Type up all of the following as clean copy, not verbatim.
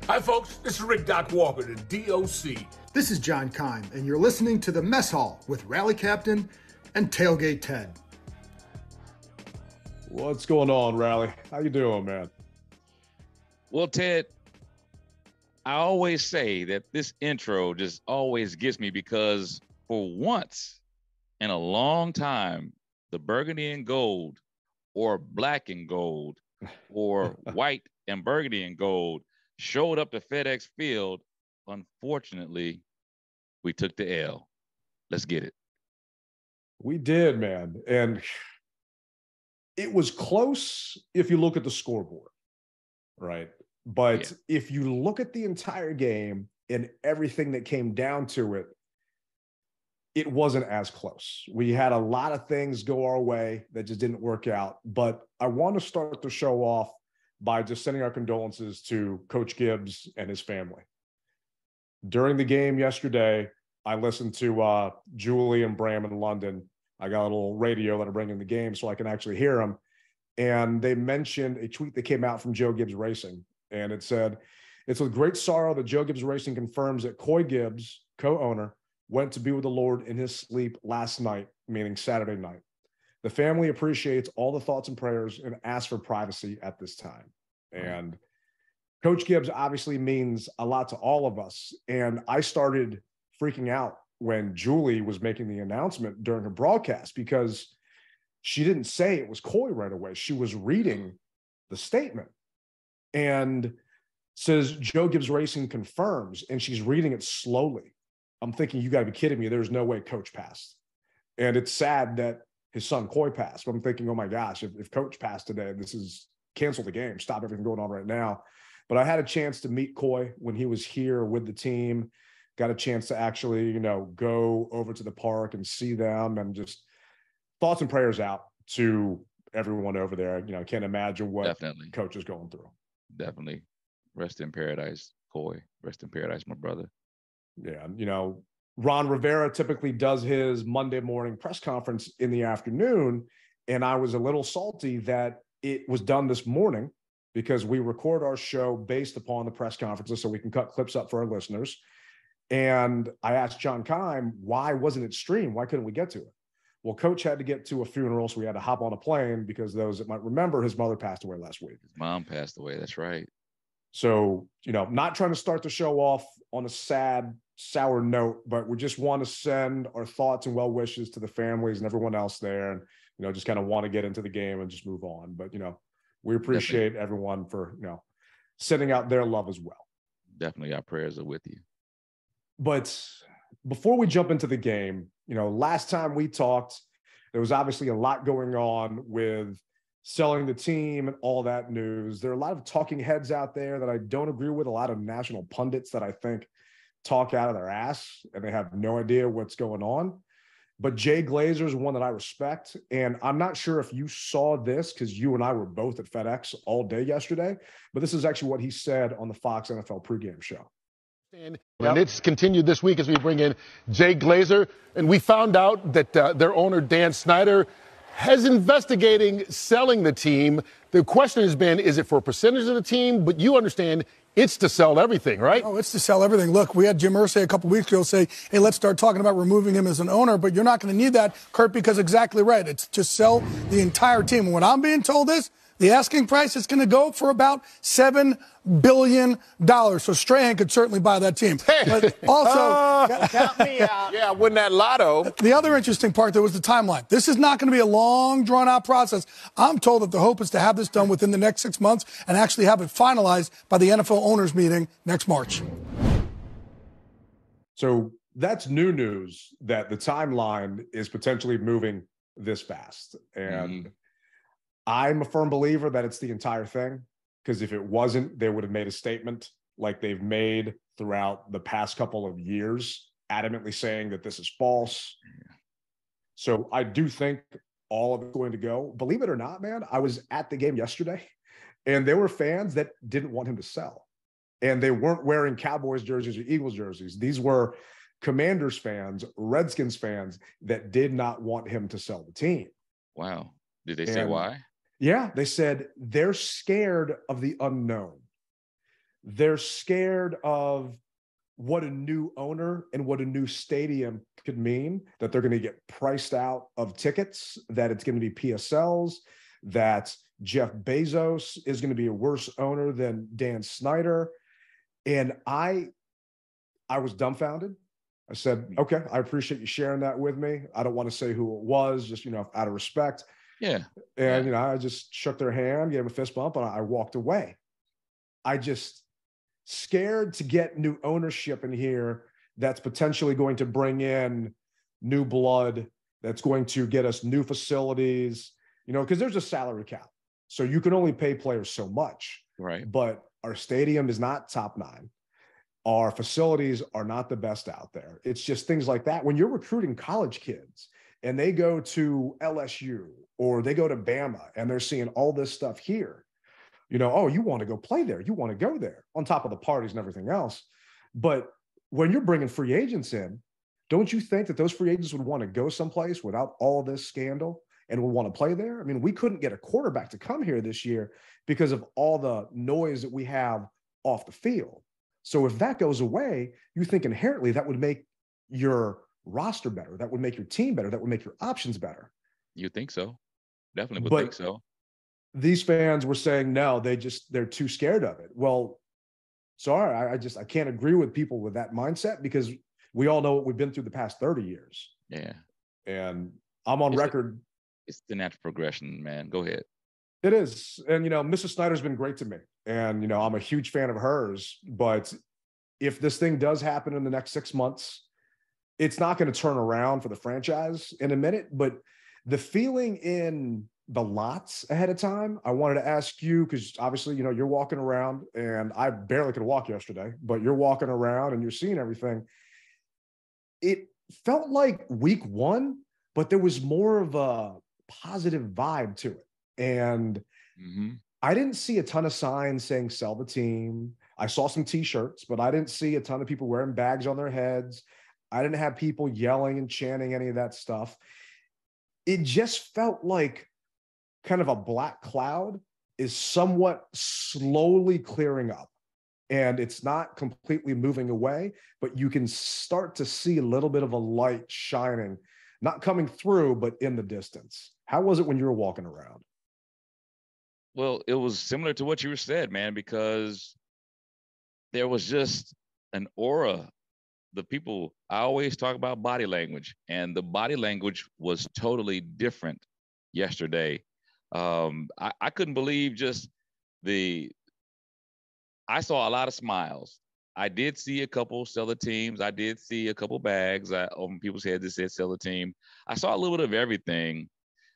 Hi, folks. This is Rick Doc Walker, the DOC. This is John Kime, and you're listening to The Mess Hall with Rally Captain and Tailgate Ted. What's going on, Rally? How you doing, man? Well, Ted, I always say that this intro just always gets me because for once in a long time, the burgundy and gold or black and gold or white and burgundy and gold showed up to FedEx Field. Unfortunately, we took the L. Let's get it. We did, man. And it was close if you look at the scoreboard, right? But if you look at the entire game and everything that came down to it, it wasn't as close. We had a lot of things go our way that just didn't work out. But I want to start the show off by just sending our condolences to Coach Gibbs and his family. During the game yesterday, I listened to Julie and Bram in London. I got a little radio that I bring in the game so I can actually hear them. And they mentioned a tweet that came out from Joe Gibbs Racing. And it said, "It's with great sorrow that Joe Gibbs Racing confirms that Coy Gibbs, co-owner, went to be with the Lord in his sleep last night," meaning Saturday night. "The family appreciates all the thoughts and prayers and asks for privacy at this time." And Coach Gibbs obviously means a lot to all of us. And I started freaking out when Julie was making the announcement during her broadcast because she didn't say it was Coy right away. She was reading the statement and says, "Joe Gibbs Racing confirms," and she's reading it slowly. I'm thinking, you got to be kidding me. There's no way Coach passed. And it's sad that his son Coy passed. But I'm thinking, oh my gosh, if Coach passed today, this is cancel the game, stop everything going on right now. But I had a chance to meet Coy when he was here with the team, got a chance to actually, go over to the park and see them, and just thoughts and prayers out to everyone over there. I can't imagine what Coach is going through. Definitely. Rest in paradise, Coy. Rest in paradise, my brother. Yeah. Ron Rivera typically does his Monday morning press conference in the afternoon. And I was a little salty that it was done this morning because we record our show based upon the press conferences so we can cut clips up for our listeners. And I asked John Kime, why wasn't it streamed? Why couldn't we get to it? Well, Coach had to get to a funeral, so we had to hop on a plane because those that might remember, his mother passed away last week. His mom passed away. That's right. So, not trying to start the show off on a sad, sour note, but we just want to send our thoughts and well wishes to the families and everyone else there. And, just kind of want to get into the game and just move on. But, we appreciate everyone for, sending out their love as well. Definitely. Our prayers are with you. But before we jump into the game, last time we talked, there was obviously a lot going on with selling the team and all that news. There are a lot of talking heads out there that I don't agree with, a lot of national pundits that I think talk out of their ass and they have no idea what's going on. But Jay Glazer is one that I respect. And I'm not sure if you saw this because you and I were both at FedEx all day yesterday, but this is actually what he said on the Fox NFL pregame show. And it's continued this week as we bring in Jay Glazer. And we found out that their owner, Dan Snyder, has investigating selling the team. The question has been, is it for a percentage of the team? But you understand it's to sell everything, right? Oh, it's to sell everything. Look, we had Jim Irsay a couple weeks ago say, hey, let's start talking about removing him as an owner, but you're not going to need that, Kurt, because exactly right. It's to sell the entire team. And what I'm being told is the asking price is going to go for about $7 billion. So Strahan could certainly buy that team. But also, count me out. Yeah, win that lotto. The other interesting part, there was the timeline. This is not going to be a long, drawn-out process. I'm told that the hope is to have this done within the next 6 months and actually have it finalized by the NFL owners meeting next March. So that's new news that the timeline is potentially moving this fast. And I'm a firm believer that it's the entire thing, because if it wasn't, they would have made a statement like they've made throughout the past couple of years, adamantly saying that this is false. So I do think all of it's going to go. Believe it or not, man, I was at the game yesterday, and there were fans that didn't want him to sell. And they weren't wearing Cowboys jerseys or Eagles jerseys. These were Commanders fans, Redskins fans that did not want him to sell the team. Wow. Did they say why? Yeah, they said they're scared of the unknown. they're scared of what a new owner and what a new stadium could mean, that they're going to get priced out of tickets, that it's going to be PSLs, that Jeff Bezos is going to be a worse owner than Dan Snyder. And I was dumbfounded. I said, okay, I appreciate you sharing that with me. I don't want to say who it was, just, out of respect. Yeah. And, I just shook their hand, gave them a fist bump, and I walked away. I just scared to get new ownership in here that's potentially going to bring in new blood, that's going to get us new facilities, because there's a salary cap. So you can only pay players so much. Right. But our stadium is not top 9. Our facilities are not the best out there. It's just things like that. When you're recruiting college kids and they go to LSU or they go to Bama and they're seeing all this stuff here, oh, you want to go play there. You want to go there on top of the parties and everything else. But when you're bringing free agents in, don't you think that those free agents would want to go someplace without all this scandal and would want to play there? I mean, we couldn't get a quarterback to come here this year because of all the noise that we have off the field. So if that goes away, you think inherently that would make your roster better. That would make your team better. That would make your options better. You think so? Definitely would think so. These fans were saying, no, they're too scared of it. Well, sorry, I can't agree with people with that mindset, because we all know what we've been through the past 30 years. Yeah. And I'm on record. It's the natural progression, man. Go ahead. It is. And, Mrs. Snyder's been great to me. And, I'm a huge fan of hers. But if this thing does happen in the next 6 months, it's not going to turn around for the franchise in a minute. But the feeling in the lots ahead of time, I wanted to ask you, because obviously, you're walking around, and I barely could walk yesterday, but you're walking around and you're seeing everything. It felt like week 1, but there was more of a positive vibe to it. And I didn't see a ton of signs saying sell the team. I saw some t-shirts, but I didn't see a ton of people wearing bags on their heads. I didn't have people yelling and chanting any of that stuff. It just felt like kind of a black cloud is somewhat slowly clearing up, and it's not completely moving away, but you can start to see a little bit of a light shining, not coming through, but in the distance. How was it when you were walking around? Well, it was similar to what you said, man, because there was just an aura. The people, I always talk about body language, and the body language was totally different yesterday. I couldn't believe just I saw a lot of smiles. I did see a couple sell the teams. I did see a couple bags on people's heads that said sell the team. I saw a little bit of everything.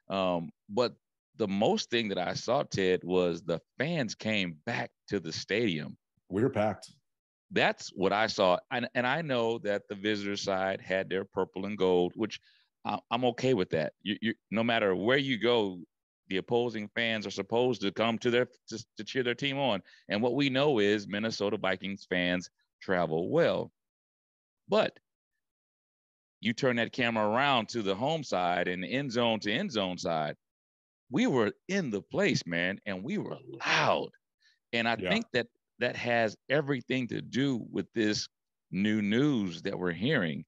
But the most thing that I saw, Ted, was the fans came back to the stadium. We were packed. That's what I saw. And I know that the visitor side had their purple and gold, which I'm okay with that. You no matter where you go, the opposing fans are supposed to come to cheer their team on. And what we know is Minnesota Vikings fans travel well. But you turn that camera around to the home side and the end zone to end zone side, we were in the place, man, and we were loud. And I think that has everything to do with this new news that we're hearing.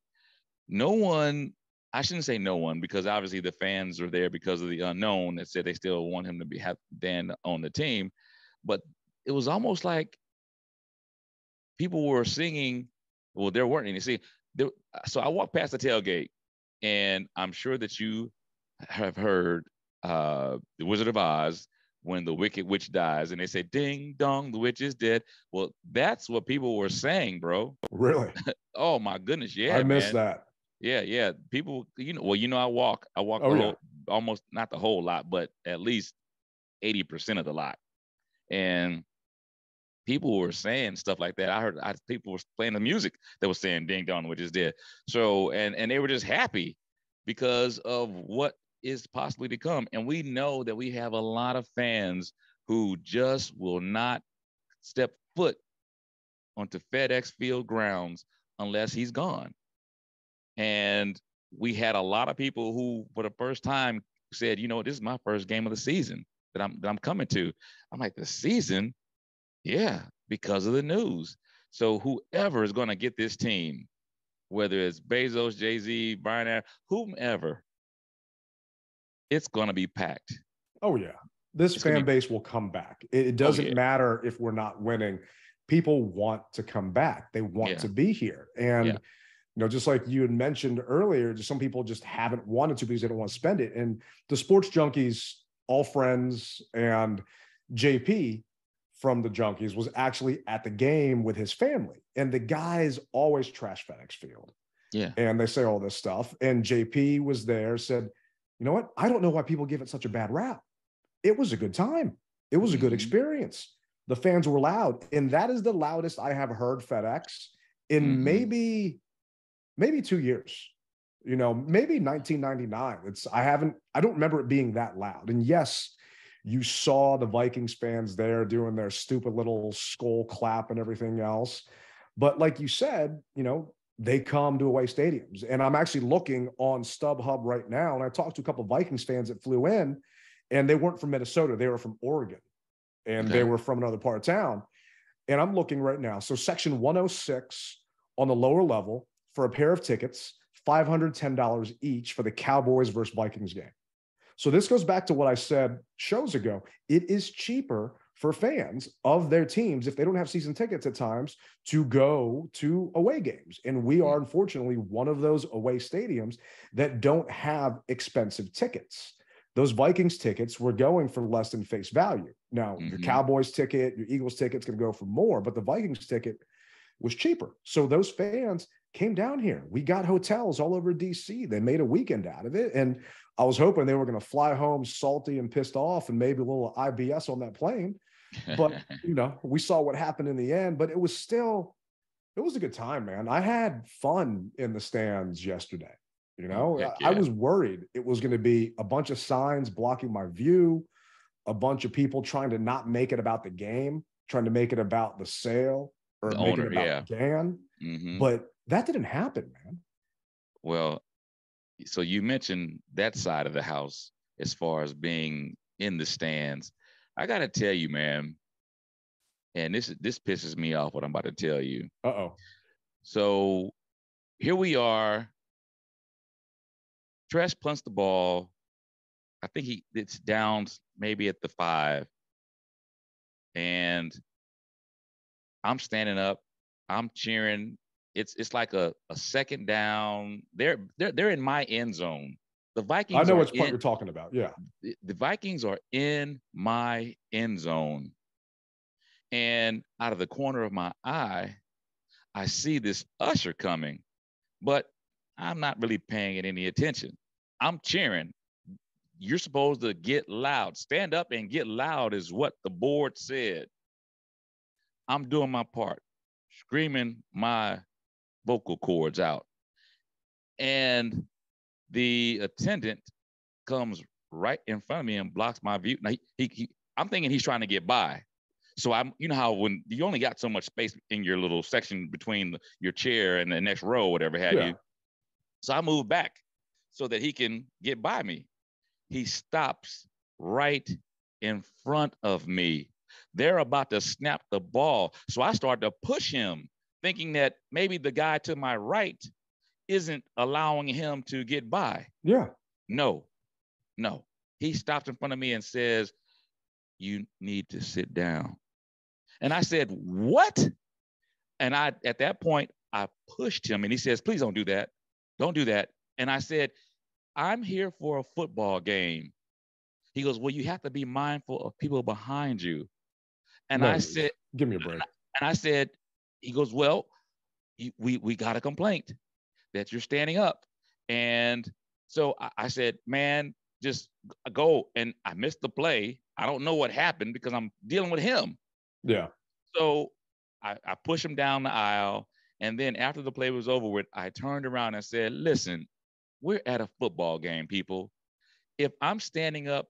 No one, I shouldn't say no one, because obviously the fans are there because of the unknown that said they still want him to have Dan on the team. But it was almost like people were singing. Well, there weren't any. See, so I walked past the tailgate, and I'm sure that you have heard The Wizard of Oz, when the wicked witch dies, and they say, ding dong, the witch is dead. Well, that's what people were saying, bro. Really? Oh my goodness. Yeah. I missed that. Yeah. People, I walk almost not the whole lot, but at least 80% of the lot. And people were saying stuff like that. I heard people were playing the music that was saying ding dong, the witch is dead. So, and they were just happy because of what is possibly to come. And we know that we have a lot of fans who just will not step foot onto FedEx Field grounds unless he's gone. And we had a lot of people who, for the first time, said, this is my first game of the season that I'm coming to. I'm like, the season? Yeah, because of the news. So whoever is going to get this team, whether it's Bezos, Jay-Z, Brian Adams, whomever, it's going to be packed. Oh, yeah. This fan base will come back. It doesn't matter if we're not winning. People want to come back. They want to be here. And, you know, just like you had mentioned earlier, just some people just haven't wanted to because they don't want to spend it. And the Sports Junkies, all friends, and JP from the Junkies was actually at the game with his family. And the guys always trash FedEx Field. Yeah. And they say all this stuff. And JP was there, said, you know what? I don't know why people give it such a bad rap. It was a good time. It was a good experience. The fans were loud. And that is the loudest I have heard FedEx in maybe 2 years. You know, maybe 1999. I don't remember it being that loud. And yes, you saw the Vikings fans there doing their stupid little skull clap and everything else. But like you said, you know, they come to away stadiums. And I'm actually looking on StubHub right now. And I talked to a couple of Vikings fans that flew in, and they weren't from Minnesota. They were from Oregon, and they were from another part of town. And I'm looking right now. So section 106 on the lower level for a pair of tickets, $510 each for the Cowboys versus Vikings game. So this goes back to what I said shows ago. It is cheaper for fans of their teams, if they don't have season tickets at times, to go to away games. And we are, unfortunately, one of those away stadiums that don't have expensive tickets. Those Vikings tickets were going for less than face value. Now, your Cowboys ticket, your Eagles ticket's going to go for more, but the Vikings ticket was cheaper. So those fans came down here. We got hotels all over DC. They made a weekend out of it. And I was hoping they were going to fly home salty and pissed off and maybe a little IBS on that plane. But, you know, we saw what happened in the end. But it was a good time, man. I had fun in the stands yesterday. You know, I was worried it was going to be a bunch of signs blocking my view, a bunch of people trying to not make it about the game, trying to make it about the sale or the make owner, it about Gan. But that didn't happen, man. Well, so you mentioned that side of the house as far as being in the stands. I got to tell you, man, and this pisses me off what I'm about to tell you. Uh-oh. So here we are. Tresh punts the ball. I think it's down maybe at the 5. And I'm standing up. I'm cheering. It's like a second down. They're in my end zone. The Vikings. I know which part you're talking about. Yeah. The Vikings are in my end zone. And out of the corner of my eye, I see this usher coming, but I'm not really paying it any attention. I'm cheering. You're supposed to get loud. Stand up and get loud is what the board said. I'm doing my part, screaming my vocal cords out. And the attendant comes right in front of me and blocks my view. Now, I'm thinking he's trying to get by. So you know how when you only got so much space in your little section between your chair and the next row, whatever have you. So I move back so that he can get by me. He stops right in front of me. They're about to snap the ball. So I start to push him, thinking that maybe the guy to my right isn't allowing him to get by. Yeah. No. He stops in front of me and says, "You need to sit down." And I said, "What?" And at that point, I pushed him and he says, "Please don't do that. Don't do that." And I said, "I'm here for a football game." He goes, "Well, you have to be mindful of people behind you." And I said, "Give me a break." And I said, he goes, "Well, we got a complaint that you're standing up." And so I said, "Man, just go." And I missed the play. I don't know what happened because I'm dealing with him. Yeah. So I pushed him down the aisle. And then after the play was over with, I turned around and said, "Listen, we're at a football game, people. If I'm standing up,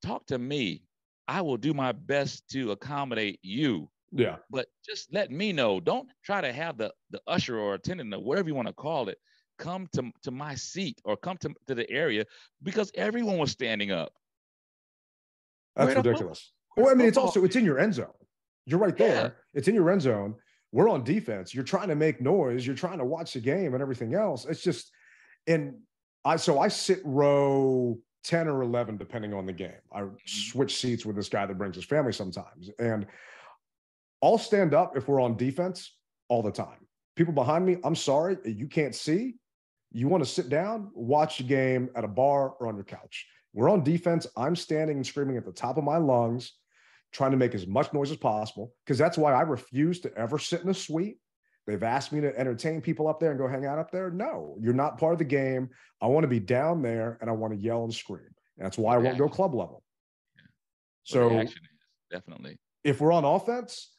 talk to me. I will do my best to accommodate you. Yeah. But just let me know. Don't try to have the usher or attendant or whatever you want to call it come to my seat or come to the area," because everyone was standing up. That's ridiculous. Well, I mean, it's in your end zone. You're right there. It's in your end zone. We're on defense. You're trying to make noise. You're trying to watch the game and everything else. It's just, and I sit row 10 or 11, depending on the game. I switch seats with this guy that brings his family sometimes. And I'll stand up if we're on defense all the time. People behind me, I'm sorry, you can't see. You want to sit down, watch the game at a bar or on your couch. We're on defense. I'm standing and screaming at the top of my lungs, trying to make as much noise as possible, because that's why I refuse to ever sit in a suite. They've asked me to entertain people up there and go hang out up there. No, you're not part of the game. I want to be down there and I want to yell and scream. And that's why I won't go club level. Yeah. So the action is, definitely. If we're on offense,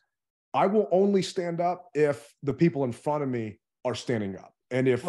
I will only stand up if the people in front of me are standing up. And if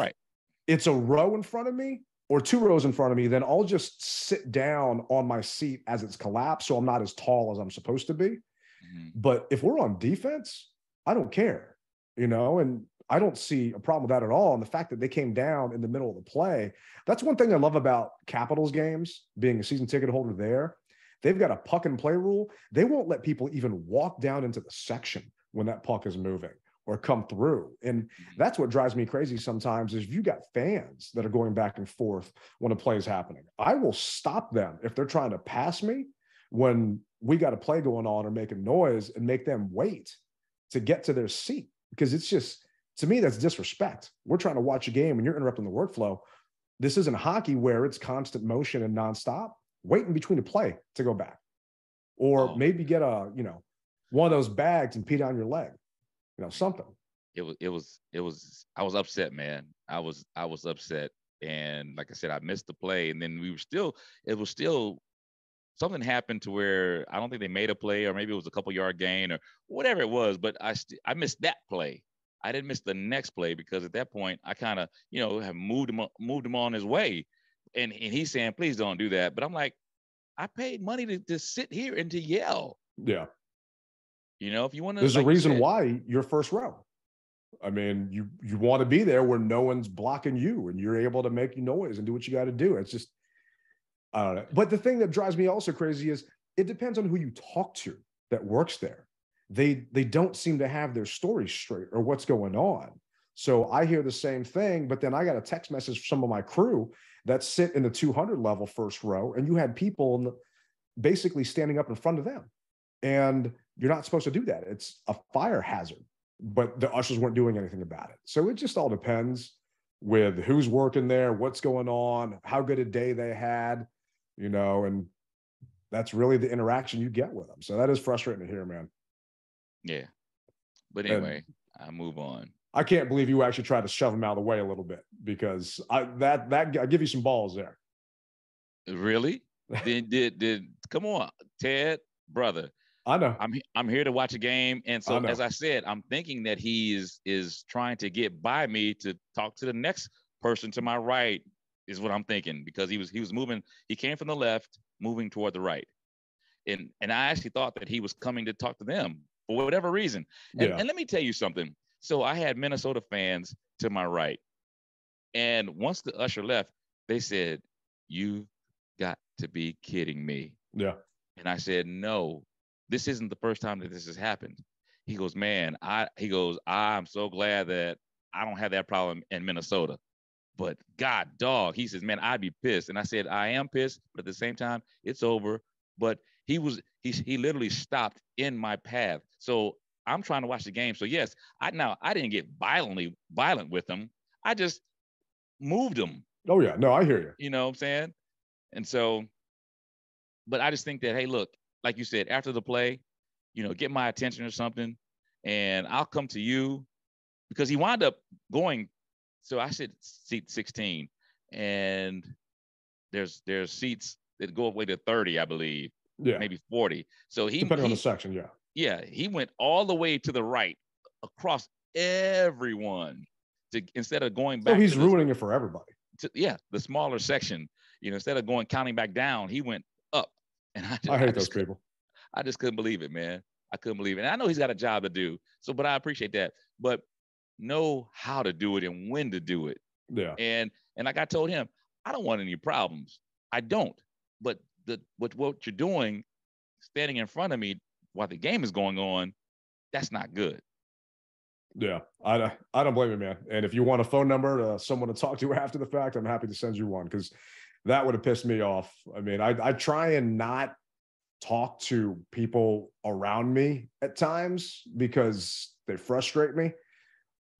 it's a row in front of me or 2 rows in front of me, then I'll just sit down on my seat as it's collapsed, so I'm not as tall as I'm supposed to be. Mm-hmm. But if we're on defense, I don't care, and I don't see a problem with that at all. And the fact that they came down in the middle of the play, that's one thing I love about Capitals games, being a season ticket holder there. They've got a puck and play rule. They won't let people even walk down into the section when that puck is moving or come through. And that's what drives me crazy sometimes is you got fans that are going back and forth when a play is happening. I will stop them if they're trying to pass me when we got a play going on or making noise, and make them wait to get to their seat, because it's just, to me, that's disrespect. We're trying to watch a game and you're interrupting the workflow. This isn't hockey where it's constant motion and nonstop. Wait in between the play to go back, or maybe get one of those bags and pee down your leg, something. It was, I was upset, man. I was upset. And like I said, I missed the play, and then it was still something happened to where I don't think they made a play, or maybe it was a couple yard gain or whatever it was, but I missed that play. I didn't miss the next play because at that point I kind of, have moved him on his way. And he's saying, please don't do that. But I'm like, I paid money to sit here and to yell. Yeah. If you want to. There's a reason why you're first row. I mean, you want to be there where no one's blocking you and you're able to make noise and do what you got to do. It's just, I don't know. But the thing that drives me also crazy is it depends on who you talk to that works there. They don't seem to have their story straight or what's going on. So I hear the same thing, but then I got a text message from some of my crew that sit in the 200 level first row, and you had people basically standing up in front of them. And you're not supposed to do that. It's a fire hazard, but the ushers weren't doing anything about it. So it just all depends with who's working there, what's going on, how good a day they had, and that's really the interaction you get with them. So that is frustrating to hear, man. Yeah. But anyway, I move on. I can't believe you actually tried to shove him out of the way a little bit, because I give you some balls there. Really? did come on, Ted, brother. I know. I'm here to watch a game, and so as I said, I'm thinking that he is trying to get by me to talk to the next person to my right, is what I'm thinking, because he was moving. He came from the left, moving toward the right, and I actually thought that he was coming to talk to them for whatever reason. And let me tell you something. So I had Minnesota fans to my right. And once the usher left, they said, "You got to be kidding me." Yeah. And I said, "No, this isn't the first time that this has happened." He goes, "Man, I'm so glad that I don't have that problem in Minnesota. But God, dog," he says, "man, I'd be pissed." And I said, "I am pissed, but at the same time, it's over." But he literally stopped in my path. So I'm trying to watch the game. So yes, I didn't get violent with him. I just moved him. Oh yeah, no, I hear you. You know what I'm saying? And so, but I just think that, hey, look, like you said, after the play, get my attention or something, and I'll come to you, because he wound up going. So I said seat 16, and there's seats that go away to 30, I believe. Yeah, maybe 40. So depending on the section, yeah. Yeah, he went all the way to the right across everyone instead of going back. So he's ruining it for everybody. The smaller section. Instead of counting back down, he went up. And I hate those people. I just couldn't believe it, man. I couldn't believe it. And I know he's got a job to do. So, but I appreciate that. But know how to do it and when to do it. Yeah. And like I told him, I don't want any problems. I don't. But what you're doing, standing in front of me while the game is going on, That's not good. Yeah, I don't blame you, man. And if you want a phone number, someone to talk to after the fact, I'm happy to send you one, because that would have pissed me off. I mean, I try and not talk to people around me at times because they frustrate me.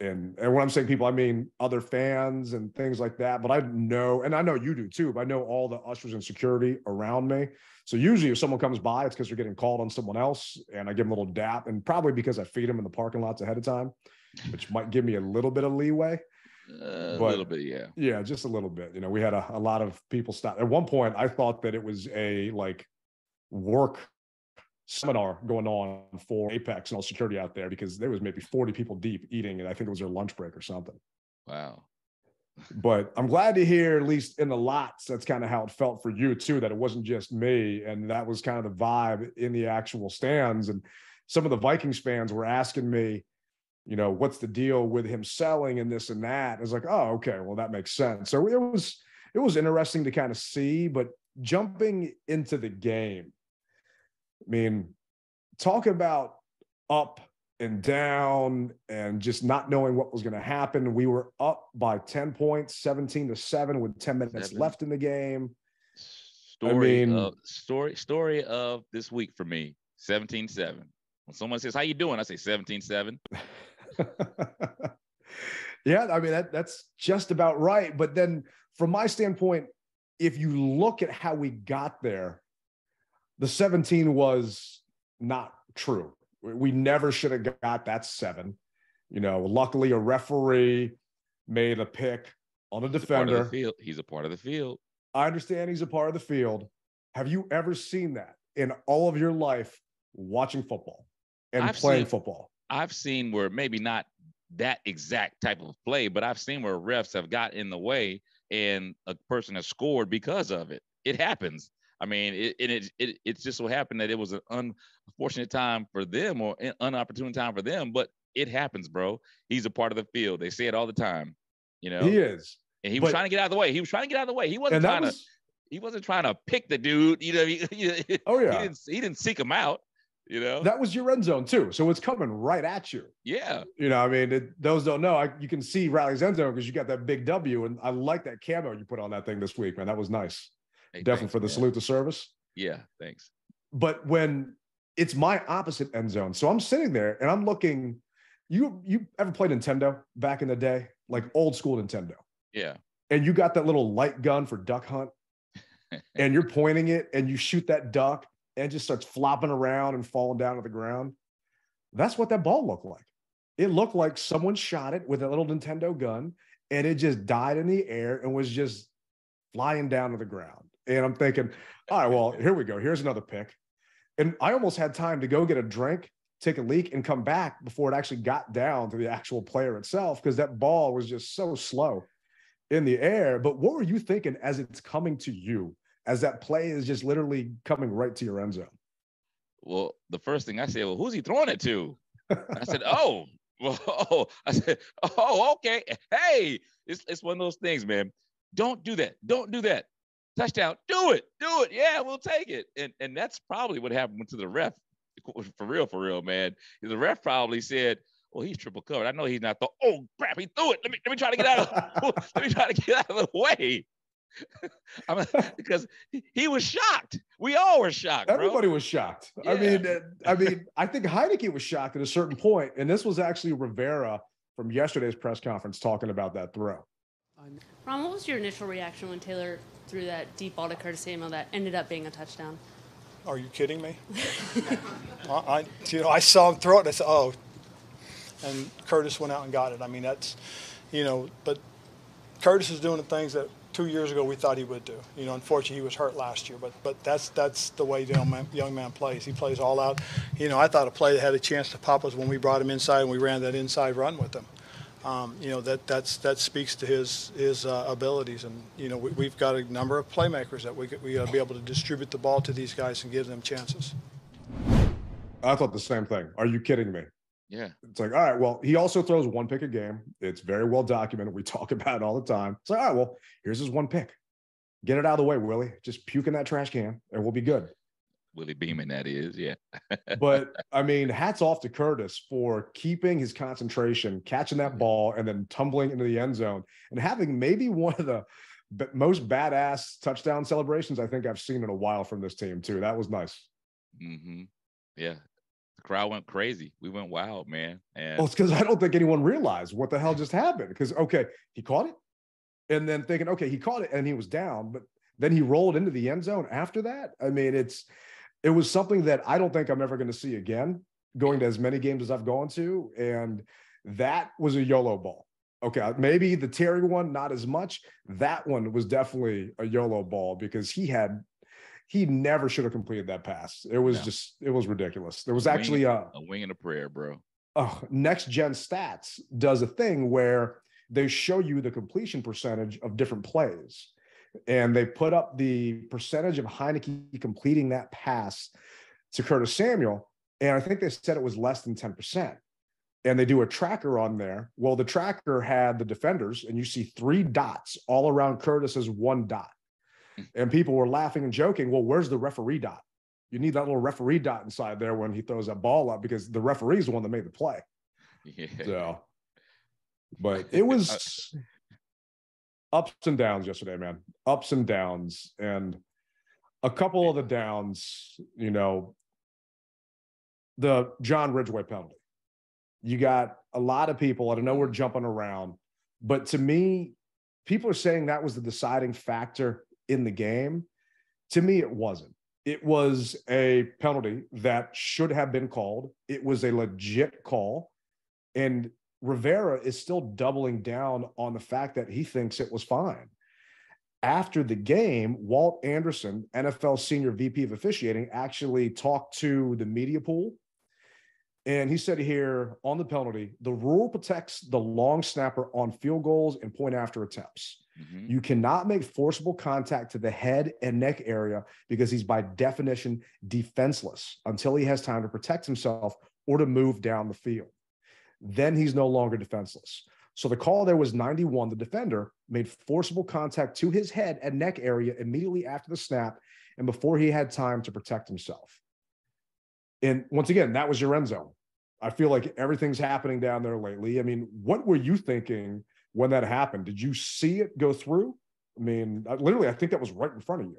And when I'm saying people, I mean other fans and things like that. But I know, and I know you do too, but I know all the ushers and security around me. So usually if someone comes by, it's because they're getting called on someone else, and I give them a little dap, and probably because I feed them in the parking lots ahead of time, which might give me a little bit of leeway. A little bit, yeah. Yeah, just a little bit. You know, we had a lot of people stop. At one point, I thought that it was a like work seminar going on for Apex and all security out there, because there was maybe 40 people deep eating, and I think it was their lunch break or something. Wow. But I'm glad to hear, at least in the lots, that's kind of how it felt for you too, that it wasn't just me. And that was kind of the vibe in the actual stands. And some of the Vikings fans were asking me, you know, what's the deal with him selling and this and that? I was like, oh, okay, well, that makes sense. So it was interesting to kind of see. But jumping into the game, I mean, talk about up and down and just not knowing what was going to happen. We were up by 10 points, 17-7 with 10 minutes left in the game. Story of this week for me, 17-7. When someone says, how you doing? I say 17-7. Yeah, I mean, that's just about right. But then from my standpoint, if you look at how we got there, the 17 was not true. We never should have got that 7. You know, luckily a referee made a pick on a defender. He's a part of the field. I understand he's a part of the field. Have you ever seen that in all of your life watching football and playing football? I've seen where maybe not that exact type of play, but I've seen where refs have got in the way and a person has scored because of it. It happens. I mean, it just so happened that it was an unfortunate time for them, or an unopportune time for them, but it happens, bro. He's a part of the field. They say it all the time, you know. He is. And he was trying to get out of the way. He wasn't trying to pick the dude, you know. Oh yeah. He didn't seek him out, you know. That was your end zone too. So it's coming right at you. Yeah. You know, I mean, those don't know. You can see Riley's end zone because you got that big W, and I like that camo you put on that thing this week, man. That was nice. Hey, definitely thanks, for the salute to service. Yeah, thanks. But when it's my opposite end zone, so I'm sitting there and I'm looking. You ever played Nintendo back in the day, like old school Nintendo? Yeah. And you got that little light gun for duck hunt, and you're pointing it, and you shoot that duck, and it just starts flopping around and falling down to the ground. That's what that ball looked like. It looked like someone shot it with a little Nintendo gun, and it just died in the air and was just flying down to the ground. And I'm thinking, all right, well, here we go. Here's another pick. And I almost had time to go get a drink, take a leak, and come back before it actually got down to the actual player itself, because that ball was just so slow in the air. But what were you thinking as it's coming to you, as that play is just literally coming right to your end zone? Well, the first thing I said, well, who's he throwing it to? I said, oh, okay. Hey, it's one of those things, man. Don't do that. Don't do that. Touchdown. Do it. Yeah, we'll take it. And that's probably what happened to the ref. For real, man. The ref probably said, well, he's triple covered. I know he's not. Oh, crap, he threw it. Let me try to get out of the way. Because he was shocked. We all were shocked. Everybody was shocked. Yeah. I mean, I think Heineke was shocked at a certain point, and this was actually Rivera from yesterday's press conference talking about that throw. Ron, what was your initial reaction when Taylor threw that deep ball to Curtis Samuel that ended up being a touchdown? Are you kidding me? I saw him throw it. And I said, oh. And Curtis went out and got it. I mean, that's, but Curtis is doing the things that 2 years ago we thought he would do. Unfortunately, he was hurt last year. But that's the way the young man plays. He plays all out. I thought a play that had a chance to pop us when we brought him inside and we ran that inside run with him. That speaks to his abilities, and we've got a number of playmakers that we got to be able to distribute the ball to these guys and give them chances. I thought the same thing. Are you kidding me? Yeah. It's like, all right, well, he also throws one pick a game. It's very well documented. We talk about it all the time. It's like, all right, well, here's his one pick. Get it out of the way, Willie. Just puke in that trash can, and we'll be good. Willie Beeman, that is, yeah. But I mean, hats off to Curtis for keeping his concentration, catching that ball, and then tumbling into the end zone and having maybe one of the most badass touchdown celebrations I think I've seen in a while from this team too. That was nice. Mm-hmm. Yeah. The crowd went crazy. We went wild, man. And well, it's because I don't think anyone realized what the hell just happened. Because, okay, he caught it. And then thinking, okay, he caught it and he was down, but then he rolled into the end zone after that. I mean, it was something that I don't think I'm ever going to see again, going to as many games as I've gone to. And that was a YOLO ball. Okay, maybe the Terry one, not as much. That one was definitely a YOLO ball because he never should have completed that pass. It was it was ridiculous. There was actually a wing and a prayer, bro. Next Gen Stats does a thing where they show you the completion percentage of different plays. And they put up the percentage of Heineke completing that pass to Curtis Samuel. And I think they said it was less than 10%. And they do a tracker on there. Well, the tracker had the defenders, and you see 3 dots all around Curtis as 1 dot. And people were laughing and joking, well, where's the referee dot? You need that little referee dot inside there when he throws that ball up because the referee is the one that made the play. Yeah. So, but it was ups and downs yesterday, man. Ups and downs. And a couple of the downs, the John Ridgeway penalty. You got a lot of people, I don't know, we're jumping around, but to me, people are saying that was the deciding factor in the game. To me, it wasn't. It was a penalty that should have been called. It was a legit call. And Rivera is still doubling down on the fact that he thinks it was fine. After the game, Walt Anderson, NFL Senior VP of Officiating, actually talked to the media pool. And he said here on the penalty, the rule protects the long snapper on field goals and point after attempts. Mm-hmm. You cannot make forcible contact to the head and neck area because he's by definition defenseless until he has time to protect himself or to move down the field. Then he's no longer defenseless. So the call there was 91. The defender made forcible contact to his head and neck area immediately after the snap and before he had time to protect himself. And once again, that was your end zone. I feel like everything's happening down there lately. I mean, what were you thinking when that happened? Did you see it go through? I mean, literally, I think that was right in front of you.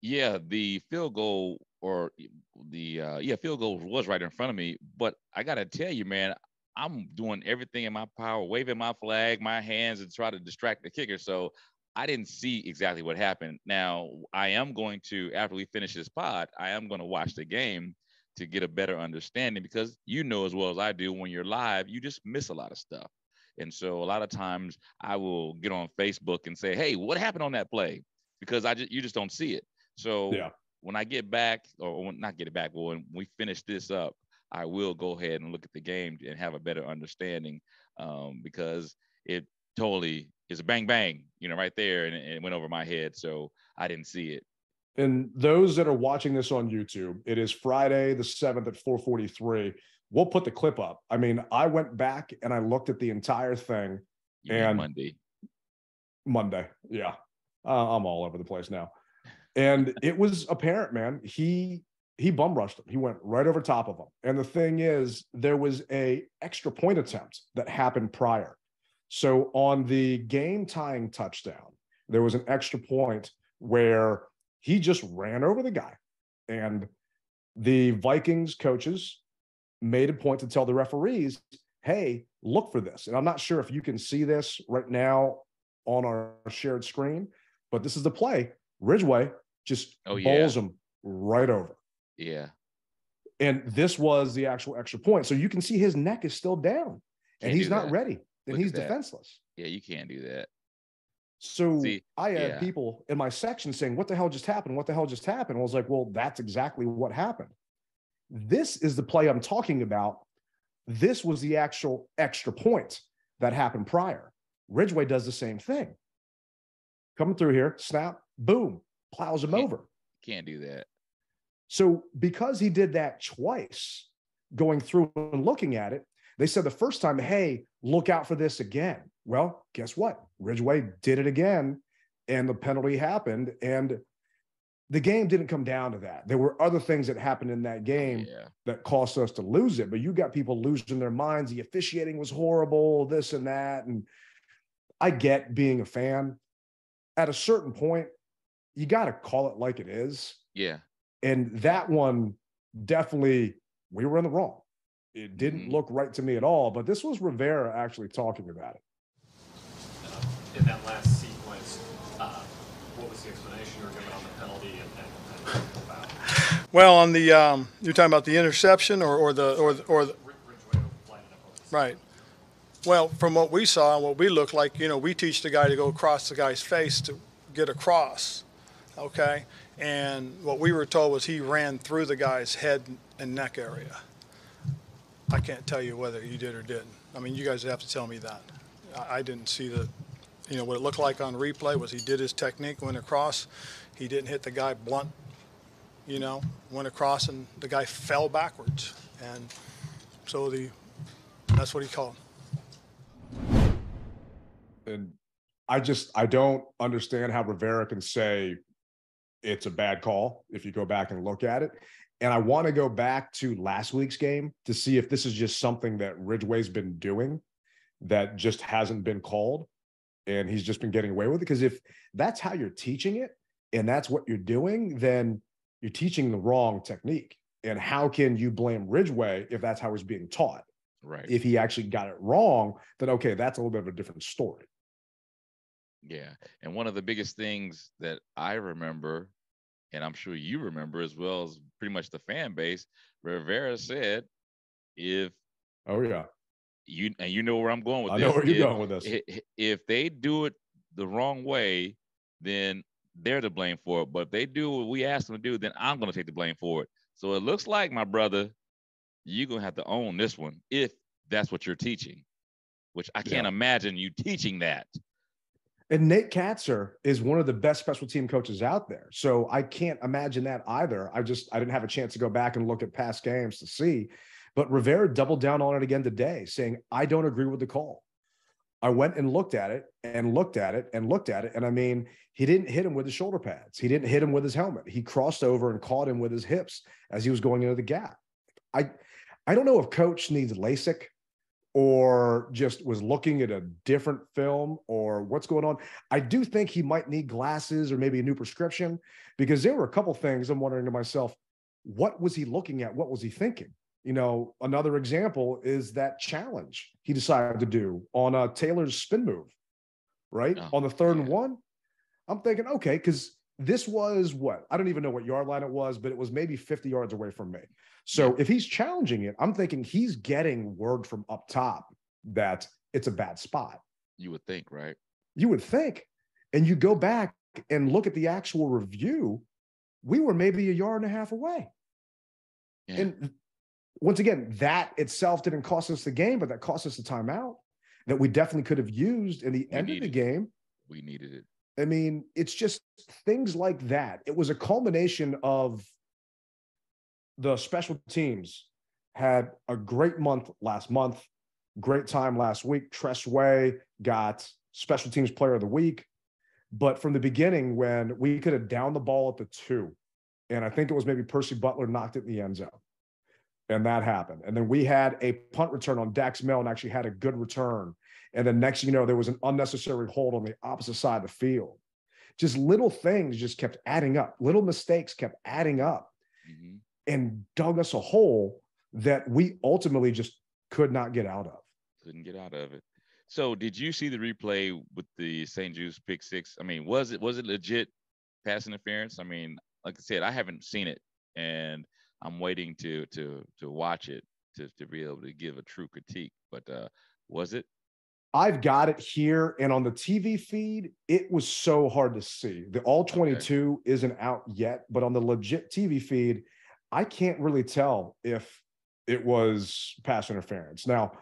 Yeah, the field goal field goal was right in front of me. But I got to tell you, man, I'm doing everything in my power, waving my flag, my hands, and try to distract the kicker. So I didn't see exactly what happened. Now, I am going to, after we finish this pod, I am going to watch the game to get a better understanding because as well as I do, when you're live, you just miss a lot of stuff. And so a lot of times I will get on Facebook and say, hey, what happened on that play? Because you just don't see it. So when I get back, when we finish this up, I will go ahead and look at the game and have a better understanding because it totally is a bang, bang, right there. And it went over my head. So I didn't see it. And those that are watching this on YouTube, it is Friday the 7th at 4:43. We'll put the clip up. I mean, I went back and I looked at the entire thing. Monday. Yeah. I'm all over the place now. And it was apparent, man. He bum rushed him. He went right over top of him. And the thing is, there was a extra point attempt that happened prior. So on the game tying touchdown, there was an extra point where he just ran over the guy. And the Vikings coaches made a point to tell the referees, hey, look for this. And I'm not sure if you can see this right now on our shared screen, but this is the play. Ridgeway just bowls him right over. Yeah. And this was the actual extra point. So you can see his neck is still down and he's not ready. And he's defenseless. Yeah, you can't do that. So I had people in my section saying, what the hell just happened? What the hell just happened? I was like, well, that's exactly what happened. This is the play I'm talking about. This was the actual extra point that happened prior. Ridgeway does the same thing. Coming through here, snap, boom, plows him over. Can't do that. So because he did that twice, going through and looking at it, they said the first time, hey, look out for this again. Well, guess what? Ridgeway did it again, and the penalty happened. And the game didn't come down to that. There were other things that happened in that game that cost us to lose it. But you got people losing their minds. The officiating was horrible, this and that. And I get being a fan. At a certain point, you got to call it like it is. Yeah. And that one, definitely, we were in the wrong. It didn't look right to me at all. But this was Rivera actually talking about it. In that last sequence, what was the explanation you were given on the penalty and about? Well, on the you're talking about the interception or the right. Well, from what we saw and what we looked like, we teach the guy to go across the guy's face to get across, okay? And what we were told was he ran through the guy's head and neck area. I can't tell you whether he did or didn't. I mean, you guys have to tell me that. I didn't see the, what it looked like on replay was he did his technique, went across. He didn't hit the guy blunt, went across and the guy fell backwards. And so that's what he called. And I don't understand how Rivera can say it's a bad call if you go back and look at it. And I want to go back to last week's game to see if this is just something that Ridgeway's been doing that just hasn't been called and he's just been getting away with it. Because if that's how you're teaching it and that's what you're doing, then you're teaching the wrong technique. And how can you blame Ridgeway if that's how he's being taught? Right. If he actually got it wrong, then okay, that's a little bit of a different story. Yeah. And one of the biggest things that I remember, and I'm sure you remember as well as pretty much the fan base, Rivera said, you know where I'm going with this. I know where you're going with this. If they do it the wrong way, then they're to blame for it. But if they do what we asked them to do, then I'm going to take the blame for it. So it looks like, my brother, you're going to have to own this one if that's what you're teaching, which I can't imagine you teaching that. And Nate Katzer is one of the best special team coaches out there. So I can't imagine that either. I didn't have a chance to go back and look at past games to see. But Rivera doubled down on it again today, saying, I don't agree with the call. I went and looked at it and looked at it and looked at it. And I mean, he didn't hit him with his shoulder pads. He didn't hit him with his helmet. He crossed over and caught him with his hips as he was going into the gap. I don't know if coach needs LASIK or just was looking at a different film or what's going on. I do think he might need glasses or maybe a new prescription, because there were a couple things I'm wondering to myself, what was he looking at? What was he thinking? Another example is that challenge he decided to do on Taylor's spin move, right? On the 3rd and 1. I'm thinking, okay, because this was what? I don't even know what yard line it was, but it was maybe 50 yards away from me. So if he's challenging it, I'm thinking he's getting word from up top that it's a bad spot. You would think, right? You would think. And you go back and look at the actual review, we were maybe 1.5 yards away. Yeah. And once again, that itself didn't cost us the game, but that cost us the timeout that we definitely could have used in the end of the game. We needed it. I mean, it's just things like that. It was a culmination of the special teams had a great month last month, great time last week. Tress Way got special teams player of the week. But from the beginning, when we could have downed the ball at the 2, and I think it was maybe Percy Butler knocked it in the end zone, and that happened. And then we had a punt return on Dax Milne, actually had a good return. And then next thing you know, there was an unnecessary hold on the opposite side of the field. Just little things just kept adding up. Little mistakes kept adding up and dug us a hole that we ultimately just could not get out of. Couldn't get out of it. So did you see the replay with the St. Jude's pick 6? I mean, was it legit pass interference? I mean, like I said, I haven't seen it, and I'm waiting to watch it to be able to give a true critique. But was it? I've got it here, and on the TV feed, it was so hard to see. The all 22 isn't out yet, but on the legit TV feed, I can't really tell if it was pass interference. Now,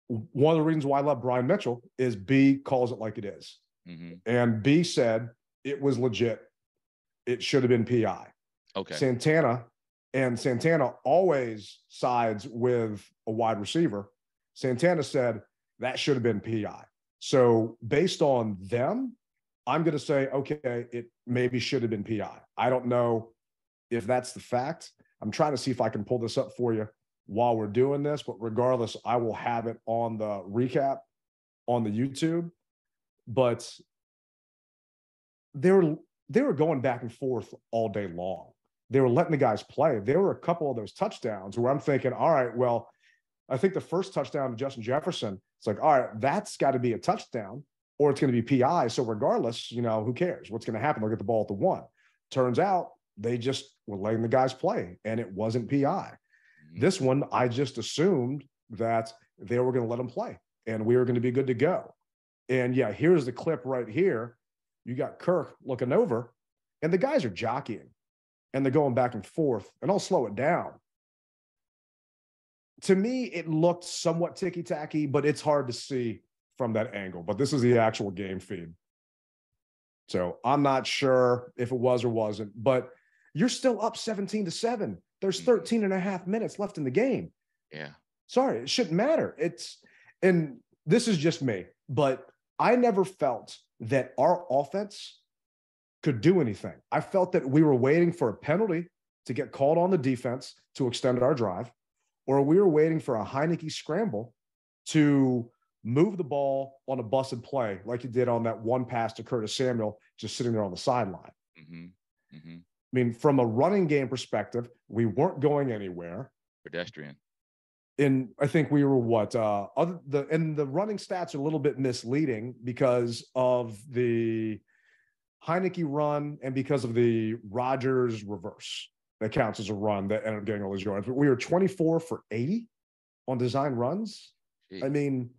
one of the reasons why I love Brian Mitchell is B calls it like it is. And B said it was legit. It should have been PI. Okay. Santana always sides with a wide receiver. Santana said that should have been PI. So based on them, I'm going to say, okay, it maybe should have been PI. I don't know if that's the fact. I'm trying to see if I can pull this up for you while we're doing this, but regardless, I will have it on the recap on the YouTube. But they were going back and forth all day long. They were letting the guys play. There were a couple of those touchdowns where I'm thinking, all right, well, I think the first touchdown to Justin Jefferson, it's like, all right, that's got to be a touchdown or it's going to be PI. So regardless, who cares? What's going to happen? They'll get the ball at the 1. Turns out they just were letting the guys play and it wasn't PI. This one, I just assumed that they were going to let them play and we were going to be good to go. And yeah, here's the clip right here. You got Kirk looking over and the guys are jockeying and they're going back and forth, and I'll slow it down. To me, it looked somewhat ticky-tacky, but it's hard to see from that angle. But this is the actual game feed. So I'm not sure if it was or wasn't, but you're still up 17-7. There's 13 and a half minutes left in the game. Yeah. Sorry, it shouldn't matter. And this is just me, but I never felt that our offense could do anything. I felt that we were waiting for a penalty to get called on the defense to extend our drive, or we were waiting for a Heineke scramble to move the ball on a busted play like you did on that one pass to Curtis Samuel just sitting there on the sideline. I mean, from a running game perspective, we weren't going anywhere. Pedestrian. And I think we were and the running stats are a little bit misleading because of the Heineke run and because of the Rodgers reverse that counts as a run that ended up getting all those yards. But we were 24 for 80 on design runs. Jeez. I mean,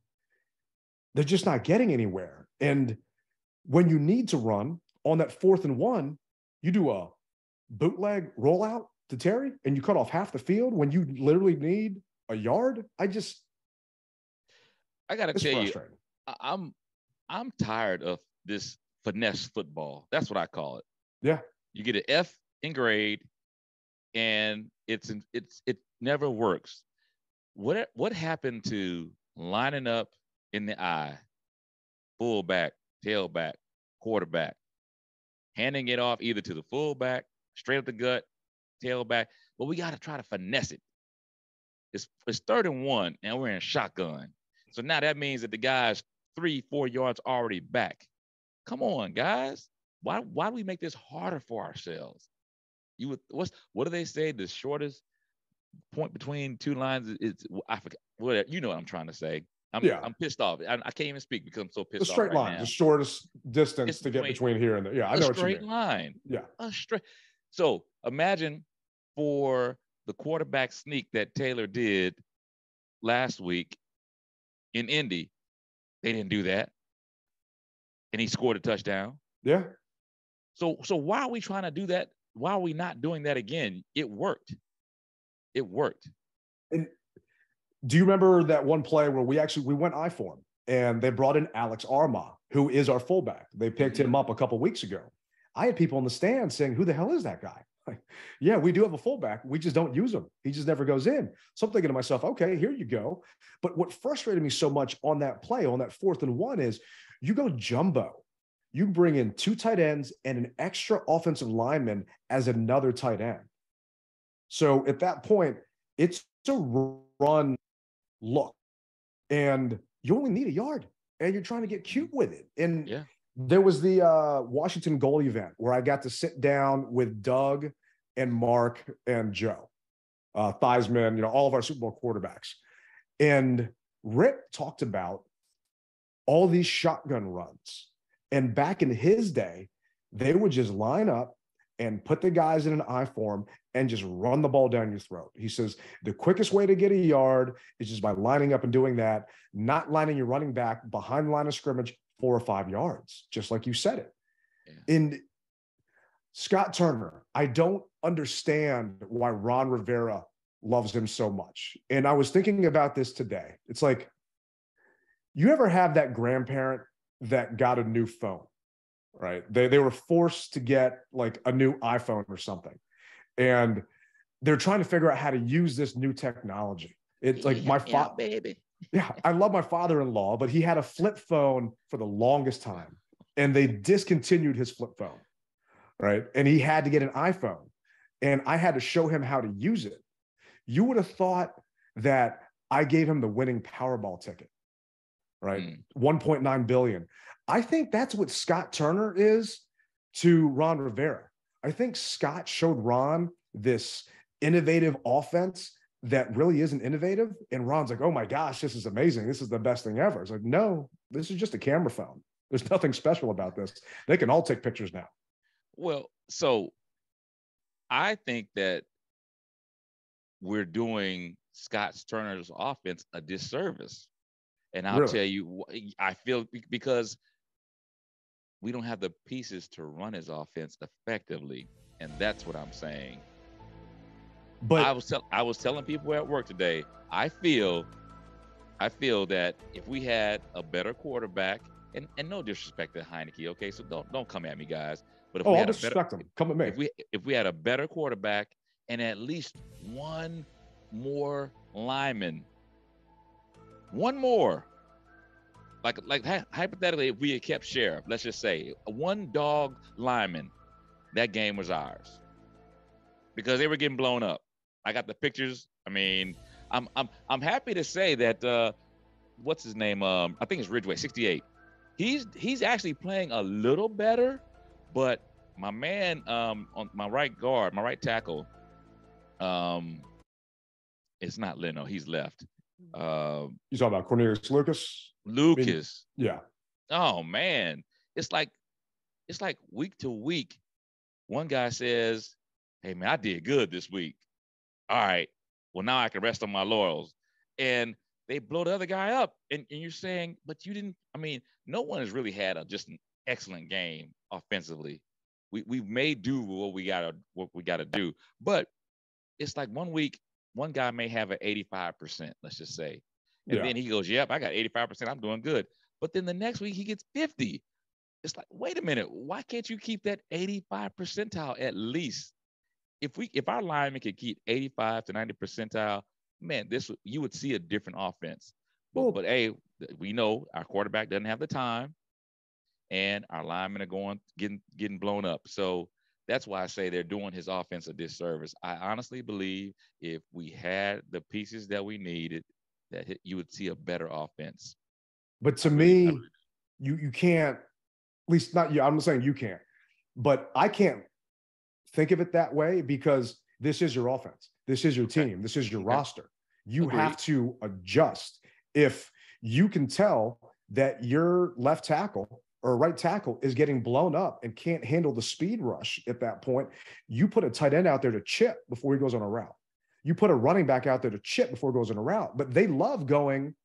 they're just not getting anywhere. And when you need to run on that 4th and 1, you do a bootleg rollout to Terry and you cut off half the field when you literally need a yard. I gotta tell you, I'm tired of this finesse football. That's what I call it. Yeah. You get an F in grade and it never works. What happened to lining up in the eye, fullback, tailback, quarterback, handing it off either to the fullback, straight up the gut, tailback, but we got to try to finesse it. It's 3rd and 1 and we're in shotgun. So now that means that the guy's 3-4 yards already back. Come on, guys. Why do we make this harder for ourselves? What do they say? The shortest point between two lines is I forgot. Whatever, you know what I'm trying to say. I'm pissed off. I can't even speak because I'm so pissed off. The straight line, now. The shortest distance to get between here and there. Yeah, I know what you mean. A straight line. Yeah. A straight. So imagine for the quarterback sneak that Taylor did last week in Indy, they didn't do that. And he scored a touchdown. Yeah. So why are we trying to do that? Why are we not doing that again? It worked. It worked. And do you remember that one play where we went I for him and they brought in Alex Armah, who is our fullback? They picked him up a couple weeks ago. I had people in the stand saying, who the hell is that guy? Like, yeah, we do have a fullback. We just don't use him. He just never goes in. So I'm thinking to myself, okay, here you go. But what frustrated me so much on that play, on that 4th and 1 is you go jumbo. You bring in 2 tight ends and an extra offensive lineman as another tight end. So at that point, it's a run look. And you only need a yard. And you're trying to get cute with it. And there was the Washington goal event where I got to sit down with Doug and Mark and Joe Theismann, all of our Super Bowl quarterbacks. And Rick talked about all these shotgun runs. And back in his day, they would just line up and put the guys in an I form and just run the ball down your throat. He says, the quickest way to get a yard is just by lining up and doing that, not lining your running back behind the line of scrimmage 4 or 5 yards, just like you said it. Yeah. And Scott Turner, I don't understand why Ron Rivera loves him so much. And I was thinking about this today. It's like, you ever have that grandparent that got a new phone, right? They were forced to get like a new iPhone or something. And they're trying to figure out how to use this new technology. It's like baby. Yeah, I love my father-in-law, but he had a flip phone for the longest time. and they discontinued his flip phone, right? And he had to get an iPhone, and I had to show him how to use it. You would have thought that I gave him the winning Powerball ticket, right? 1.9 billion. I think that's what Scott Turner is to Ron Rivera. I think Scott showed Ron this innovative offense that really isn't innovative. And Ron's like, oh my gosh, this is amazing. This is the best thing ever. It's like, no, this is just a camera phone. There's nothing special about this. They can all take pictures now. Well, so I think that we're doing Scott Turner's offense a disservice. And I'll tell you, I feel because we don't have the pieces to run his offense effectively. And that's what I'm saying. But I was telling people at work today, I feel that if we had a better quarterback, and no disrespect to Heineke, okay, so don't come at me, guys. But if we had come at me. If we had a better quarterback and at least one more lineman, one more, like hypothetically, if we had kept Sheriff, let's just say one dog lineman, that game was ours because they were getting blown up. I got the pictures. I mean, I'm happy to say that what's his name? I think it's Ridgeway, 68. He's actually playing a little better, but my man on my right guard, my right tackle, it's not Leno. He's left. You talking about Cornelius Lucas? Lucas. I mean, yeah. Oh man, it's like week to week, one guy says, "Hey man, I did good this week. All right, well now I can rest on my laurels," and they blow the other guy up, and you're saying, "But you didn't." I mean, no one has really had just an excellent game offensively. We may do what we gotta do, but it's like one week, one guy may have an 85%, let's just say. And then he goes, yep, I got 85%. I'm doing good. But then the next week he gets 50. It's like, wait a minute. Why can't you keep that 85 percentile at least? If our linemen could keep 85 to 90 percentile, man, you would see a different offense. But hey, we know our quarterback doesn't have the time, and our linemen are getting blown up. So that's why I say they're doing his offense a disservice. I honestly believe if we had the pieces that we needed, that you would see a better offense. But to me, you can't, at least not you. I'm not saying you can't, but I can't think of it that way because this is your offense. This is your team. This is your roster. You have to adjust. If you can tell that your left tackle or right tackle is getting blown up and can't handle the speed rush at that point, you put a tight end out there to chip before he goes on a route. You put a running back out there to chip before it goes on a route. But they love going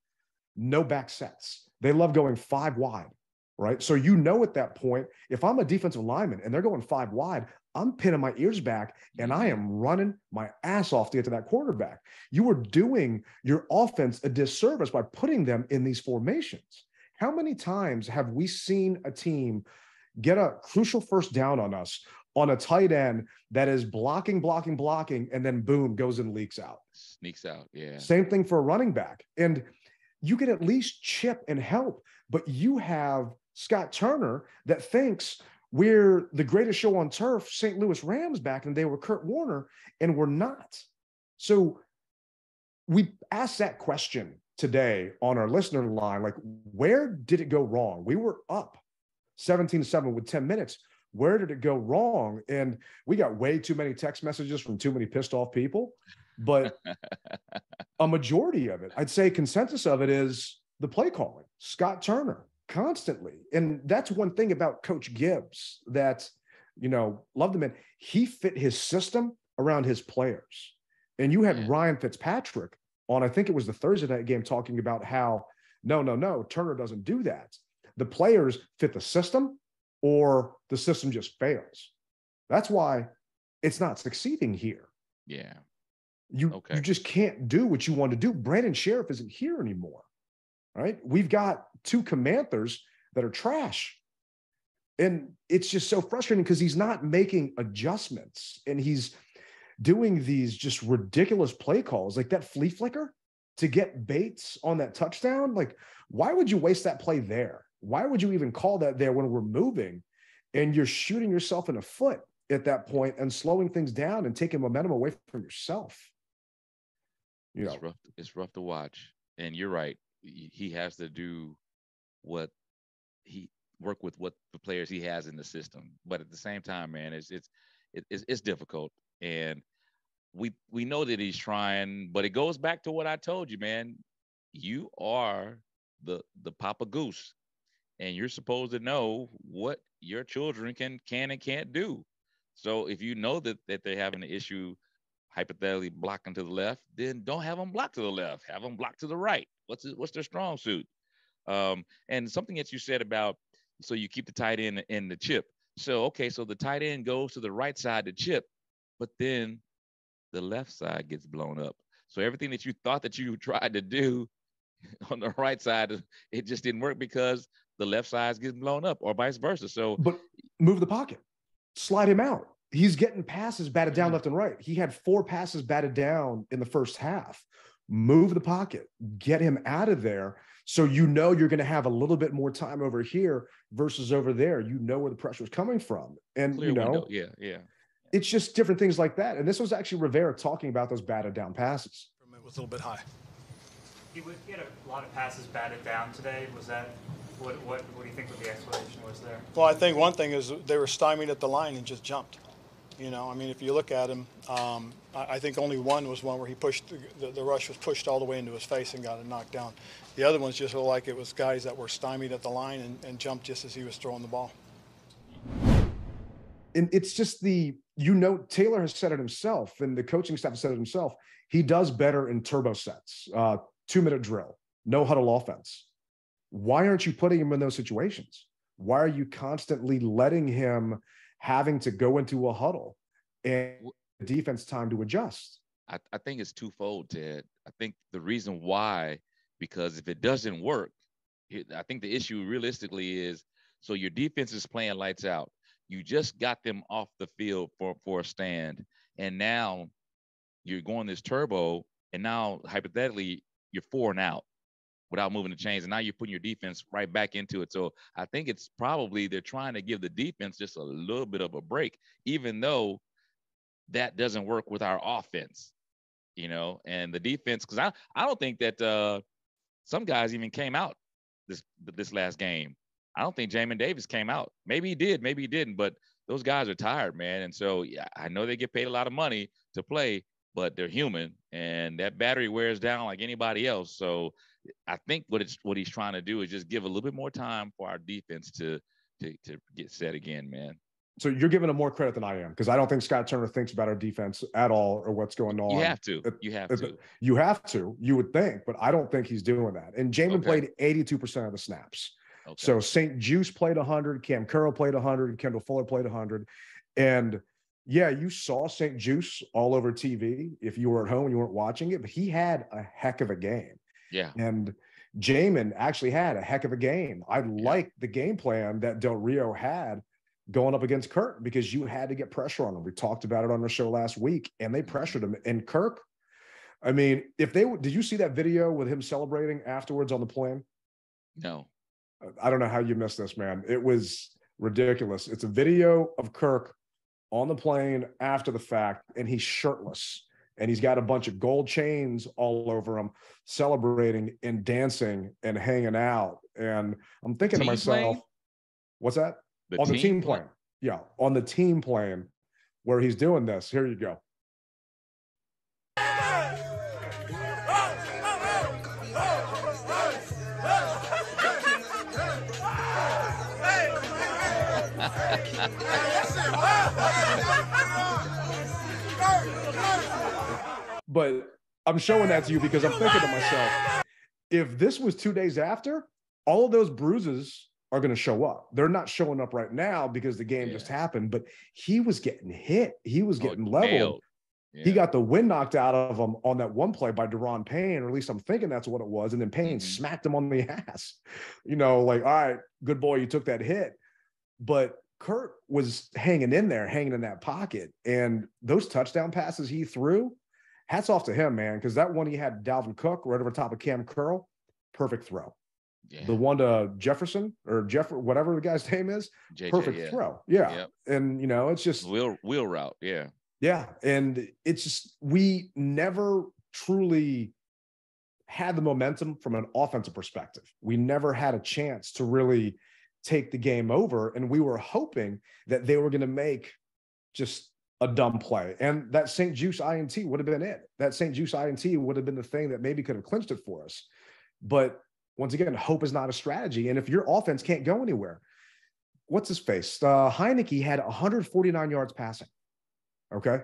no back sets. They love going 5 wide, right? So you know at that point, if I'm a defensive lineman and they're going 5 wide, I'm pinning my ears back and I am running my ass off to get to that quarterback. You are doing your offense a disservice by putting them in these formations. How many times have we seen a team get a crucial first down on us on a tight end that is blocking, and then boom, goes and leaks out? Sneaks out, yeah. Same thing for a running back. And you can at least chip and help, but you have Scott Turner that thinks we're the greatest show on turf, St. Louis Rams back in the day were Kurt Warner, and we're not. So we asked that question today on our listener line, like, where did it go wrong? We were up 17-7 with 10 minutes. Where did it go wrong? And we got way too many text messages from too many pissed off people. But a majority of it, I'd say consensus of it is the play calling. Scott Turner constantly. And that's one thing about Coach Gibbs that, love the man. He fit his system around his players. And you had Ryan Fitzpatrick on, I think it was the Thursday night game, talking about how, no, Turner doesn't do that. The players fit the system or the system just fails. That's why it's not succeeding here. Yeah. You just can't do what you want to do. Brandon Sheriff isn't here anymore, right? We've got 2 Commanders that are trash. And it's just so frustrating because he's not making adjustments and he's doing these just ridiculous play calls like that flea flicker to get Bates on that touchdown. Like, why would you waste that play there? Why would you even call that there when we're moving? And you're shooting yourself in the foot at that point and slowing things down and taking momentum away from yourself. You know, it's rough to watch. And you're right. He has to do what work with what the players he has in the system. But at the same time, man, it's difficult. And we know that he's trying, but it goes back to what I told you, man. You are the Papa Goose, and you're supposed to know what your children can and can't do. So if you know that they're having an issue, hypothetically blocking to the left, then don't have them block to the left. Have them block to the right. What's their strong suit? And something that you said about, so you keep the tight end in the chip. So okay, so the tight end goes to the right side to chip, but then the left side gets blown up. So everything that you thought that you tried to do on the right side, it just didn't work because the left side gets blown up, or vice versa. So, but move the pocket, slide him out. He's getting passes batted down left and right. He had 4 passes batted down in the first half. Move the pocket, get him out of there. So you know you're going to have a little bit more time over here versus over there. You know where the pressure is coming from. And, clear you know, window. Yeah. It's just different things like that. And this was actually Rivera talking about those batted down passes. It was a little bit high. He had a lot of passes batted down today. Was that what do you think what the explanation was there? Well, I think one thing is they were stymied at the line and just jumped. You know, I mean, if you look at him, I think only one was one where he pushed, the rush was pushed all the way into his face and got it knocked down. The other ones just looked like it was guys that were stymied at the line and jumped just as he was throwing the ball. And it's just Taylor has said it himself, and the coaching staff has said it himself. He does better in turbo sets, 2-minute drill, no huddle offense. Why aren't you putting him in those situations? Why are you constantly letting him having to go into a huddle and the defense time to adjust? I think it's twofold, Ted. I think the reason why, because if it doesn't work, I think the issue realistically is, so your defense is playing lights out. You just got them off the field for a stand, and now you're going this turbo, and now hypothetically you're 4 and out without moving the chains, and now you're putting your defense right back into it. So I think it's probably they're trying to give the defense just a little bit of a break, even though that doesn't work with our offense, you know. And the defense, because I don't think that some guys even came out this last game. I don't think Jamin Davis came out. Maybe he did, maybe he didn't, but those guys are tired, man. And so, yeah, I know they get paid a lot of money to play, but they're human, and that battery wears down like anybody else. So I think what he's trying to do is just give a little bit more time for our defense to get set again, man. So you're giving him more credit than I am, because I don't think Scott Turner thinks about our defense at all or what's going on. You have to. You have to. You would think, but I don't think he's doing that. And Jamin played 82% of the snaps. Okay. So St. Juice played 100, Cam Curl played 100, Kendall Fuller played 100. And yeah, you saw St. Juice all over TV if you were at home and you weren't watching it, but he had a heck of a game. Yeah. And Jamin actually had a heck of a game. I like the game plan that Del Rio had going up against Kirk, because you had to get pressure on him. We talked about it on the show last week, and they pressured him. And Kirk, I mean, did you see that video with him celebrating afterwards on the plane? No. I don't know how you missed this, man. It was ridiculous. It's a video of Kirk on the plane after the fact, and he's shirtless, and he's got a bunch of gold chains all over him, celebrating and dancing and hanging out. And I'm thinking to myself, what's that? On the team plane. Yeah, on the team plane where he's doing this. Here you go. But I'm showing that to you because I'm thinking to myself, if this was 2 days after, all of those bruises are going to show up. They're not showing up right now because the game just happened, but he was getting hit. He was getting leveled. Yeah. He got the wind knocked out of him on that one play by Deron Payne, or at least I'm thinking that's what it was. And then Payne smacked him on the ass. You know, like, all right, good boy, you took that hit. But Kurt was hanging in there, hanging in that pocket. And those touchdown passes he threw, hats off to him, man, because that one he had Dalvin Cook right over top of Cam Curl, perfect throw. The one to Jefferson or whatever the guy's name is. JJ, perfect throw. Yeah. Yep. And, it's just wheel route. Yeah. Yeah. And it's just, we never truly had the momentum from an offensive perspective. We never had a chance to really take the game over. And we were hoping that they were going to make just a dumb play. And that St. Juice INT would have been it. That St. Juice INT would have been the thing that maybe could have clinched it for us. But once again, hope is not a strategy. And if your offense can't go anywhere, what's his face? Heineke had 149 yards passing. Okay.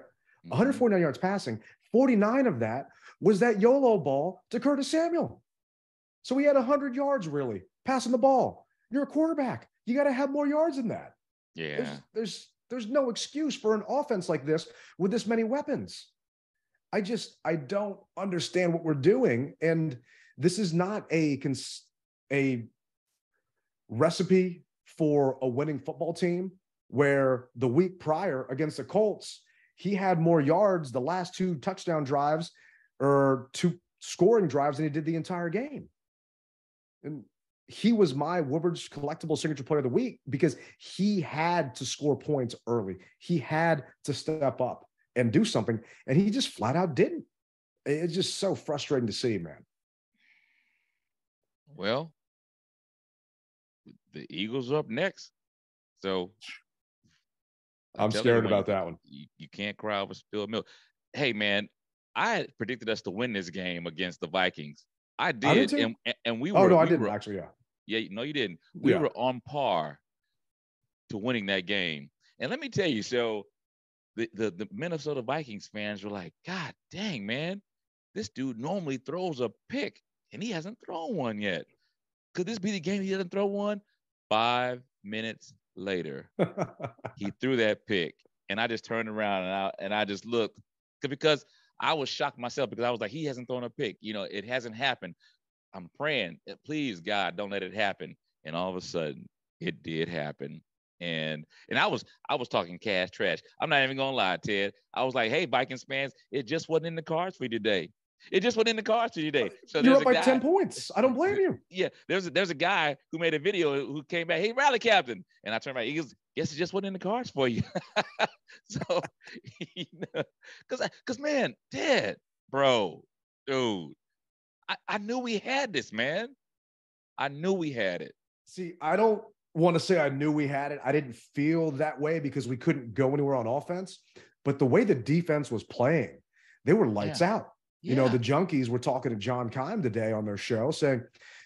149 yards passing. 49 of that was that YOLO ball to Curtis Samuel. So he had 100 yards really passing the ball. You're a quarterback. You got to have more yards than that. Yeah. There's no excuse for an offense like this with this many weapons. I don't understand what we're doing. And this is not a recipe for a winning football team, where the week prior against the Colts, he had more yards the last 2 touchdown drives or 2 scoring drives than he did the entire game. And he was my Woodward's collectible signature player of the week because he had to score points early. He had to step up and do something, and he just flat out didn't. It's just so frustrating to see, man. Well, the Eagles are up next. So I'm scared about that one. You can't cry over spilled milk. Hey, man, I had predicted us to win this game against the Vikings. I did, and we were. Oh no, I didn't actually. Yeah. Yeah, no, you didn't. We were on par to winning that game. And let me tell you, so the Minnesota Vikings fans were like, "God dang, man, this dude normally throws a pick, and he hasn't thrown one yet. Could this be the game he doesn't throw one?" 5 minutes later, he threw that pick, and I just turned around and I just looked because I was shocked myself because I was like, he hasn't thrown a pick. It hasn't happened. I'm praying, please, God, don't let it happen. And all of a sudden, it did happen. And I was talking cash trash. I'm not even gonna lie, Ted. I was like, hey, Vikings fans, it just wasn't in the cards for you today. It just wasn't in the cards for you today. So you're up by 10 points. I don't blame you. Yeah, there's a guy who made a video who came back, hey, rally captain. And I turned around, he goes, guess it just wasn't in the cards for you. So, because man, Ted, bro, dude, I knew we had this, man. I knew we had it. See, I don't want to say I knew we had it. I didn't feel that way because we couldn't go anywhere on offense. But the way the defense was playing, they were lights out. Yeah. The Junkies were talking to John Keim today on their show saying,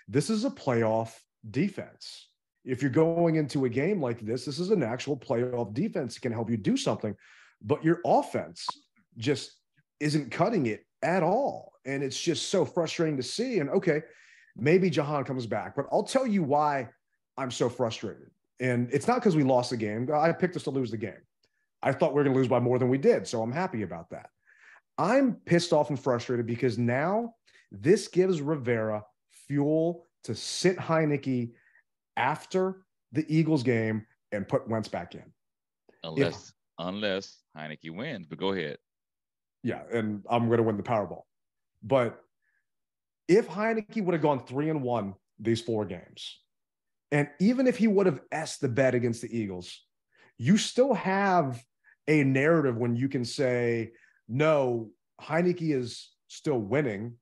this is a playoff defense. If you're going into a game like this is an actual playoff defense that can help you do something. But your offense just isn't cutting it at all. And it's just so frustrating to see. And okay, maybe Jahan comes back, but I'll tell you why I'm so frustrated. And it's not because we lost the game. I picked us to lose the game. I thought we were going to lose by more than we did. So I'm happy about that. I'm pissed off and frustrated because now this gives Rivera fuel to sit Heineke after the Eagles game and put Wentz back in. Unless Heineke wins, but go ahead. Yeah, and I'm going to win the Powerball. But if Heineke would have gone 3-1 these 4 games, and even if he would have S the bet against the Eagles, you still have a narrative when you can say, no, Heineke is still winning.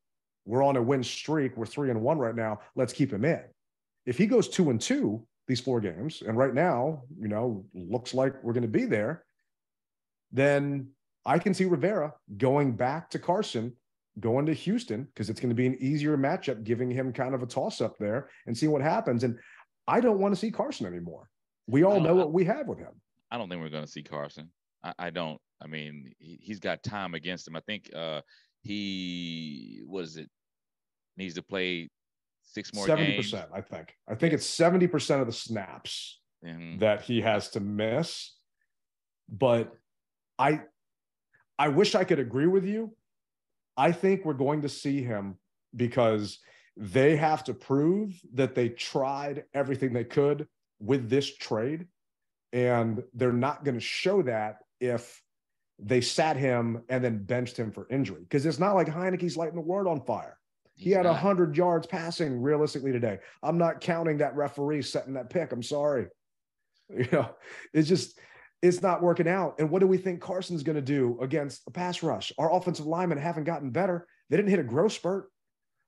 We're on a win streak. We're 3-1 right now. Let's keep him in. If he goes 2-2 these 4 games, and right now, looks like we're going to be there, then I can see Rivera going back to Carson, going to Houston, because it's going to be an easier matchup, giving him kind of a toss-up there and seeing what happens. And I don't want to see Carson anymore. We all know what we have with him. I don't think we're going to see Carson. I don't. I mean, he's got time against him. I think he needs to play 6 more 70%, games. I think it's 70% of the snaps that he has to miss. But I wish I could agree with you. I think we're going to see him because they have to prove that they tried everything they could with this trade. And they're not going to show that if they sat him and then benched him for injury. Because it's not like Heineke's lighting the world on fire. He had 100 yards passing realistically today. I'm not counting that referee setting that pick. I'm sorry. It's not working out. And what do we think Carson's going to do against a pass rush? Our offensive linemen haven't gotten better. They didn't hit a growth spurt.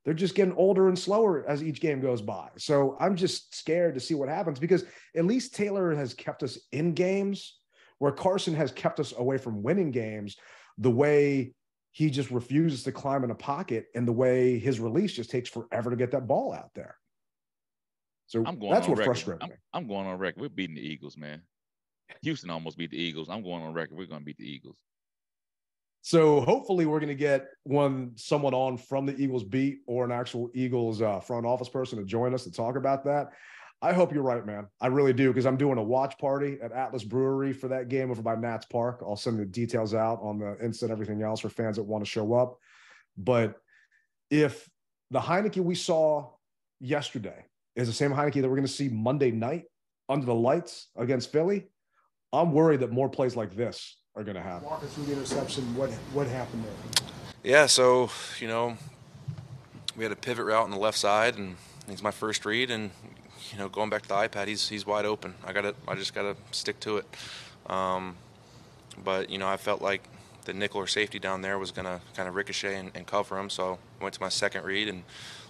They're just getting older and slower as each game goes by. So I'm just scared to see what happens, because at least Taylor has kept us in games where Carson has kept us away from winning games, the way he just refuses to climb in a pocket and the way his release just takes forever to get that ball out there. So that's what frustrates me. I'm going on record. We're beating the Eagles, man. Houston almost beat the Eagles. I'm going on record. We're going to beat the Eagles. So hopefully we're going to get someone on from the Eagles beat or an actual Eagles front office person to join us to talk about that. I hope you're right, man. I really do, because I'm doing a watch party at Atlas Brewery for that game over by Nats Park. I'll send the details out on the Insta and everything else for fans that want to show up. But if the Heineke we saw yesterday is the same Heineke that we're going to see Monday night under the lights against Philly, I'm worried that more plays like this are going to happen. Walk us through the interception. What happened there? Yeah, so, we had a pivot route on the left side, and it's my first read, and, going back to the iPad, he's wide open. I just got to stick to it. But, I felt like the nickel or safety down there was going to kind of ricochet and cover him, so I went to my second read, and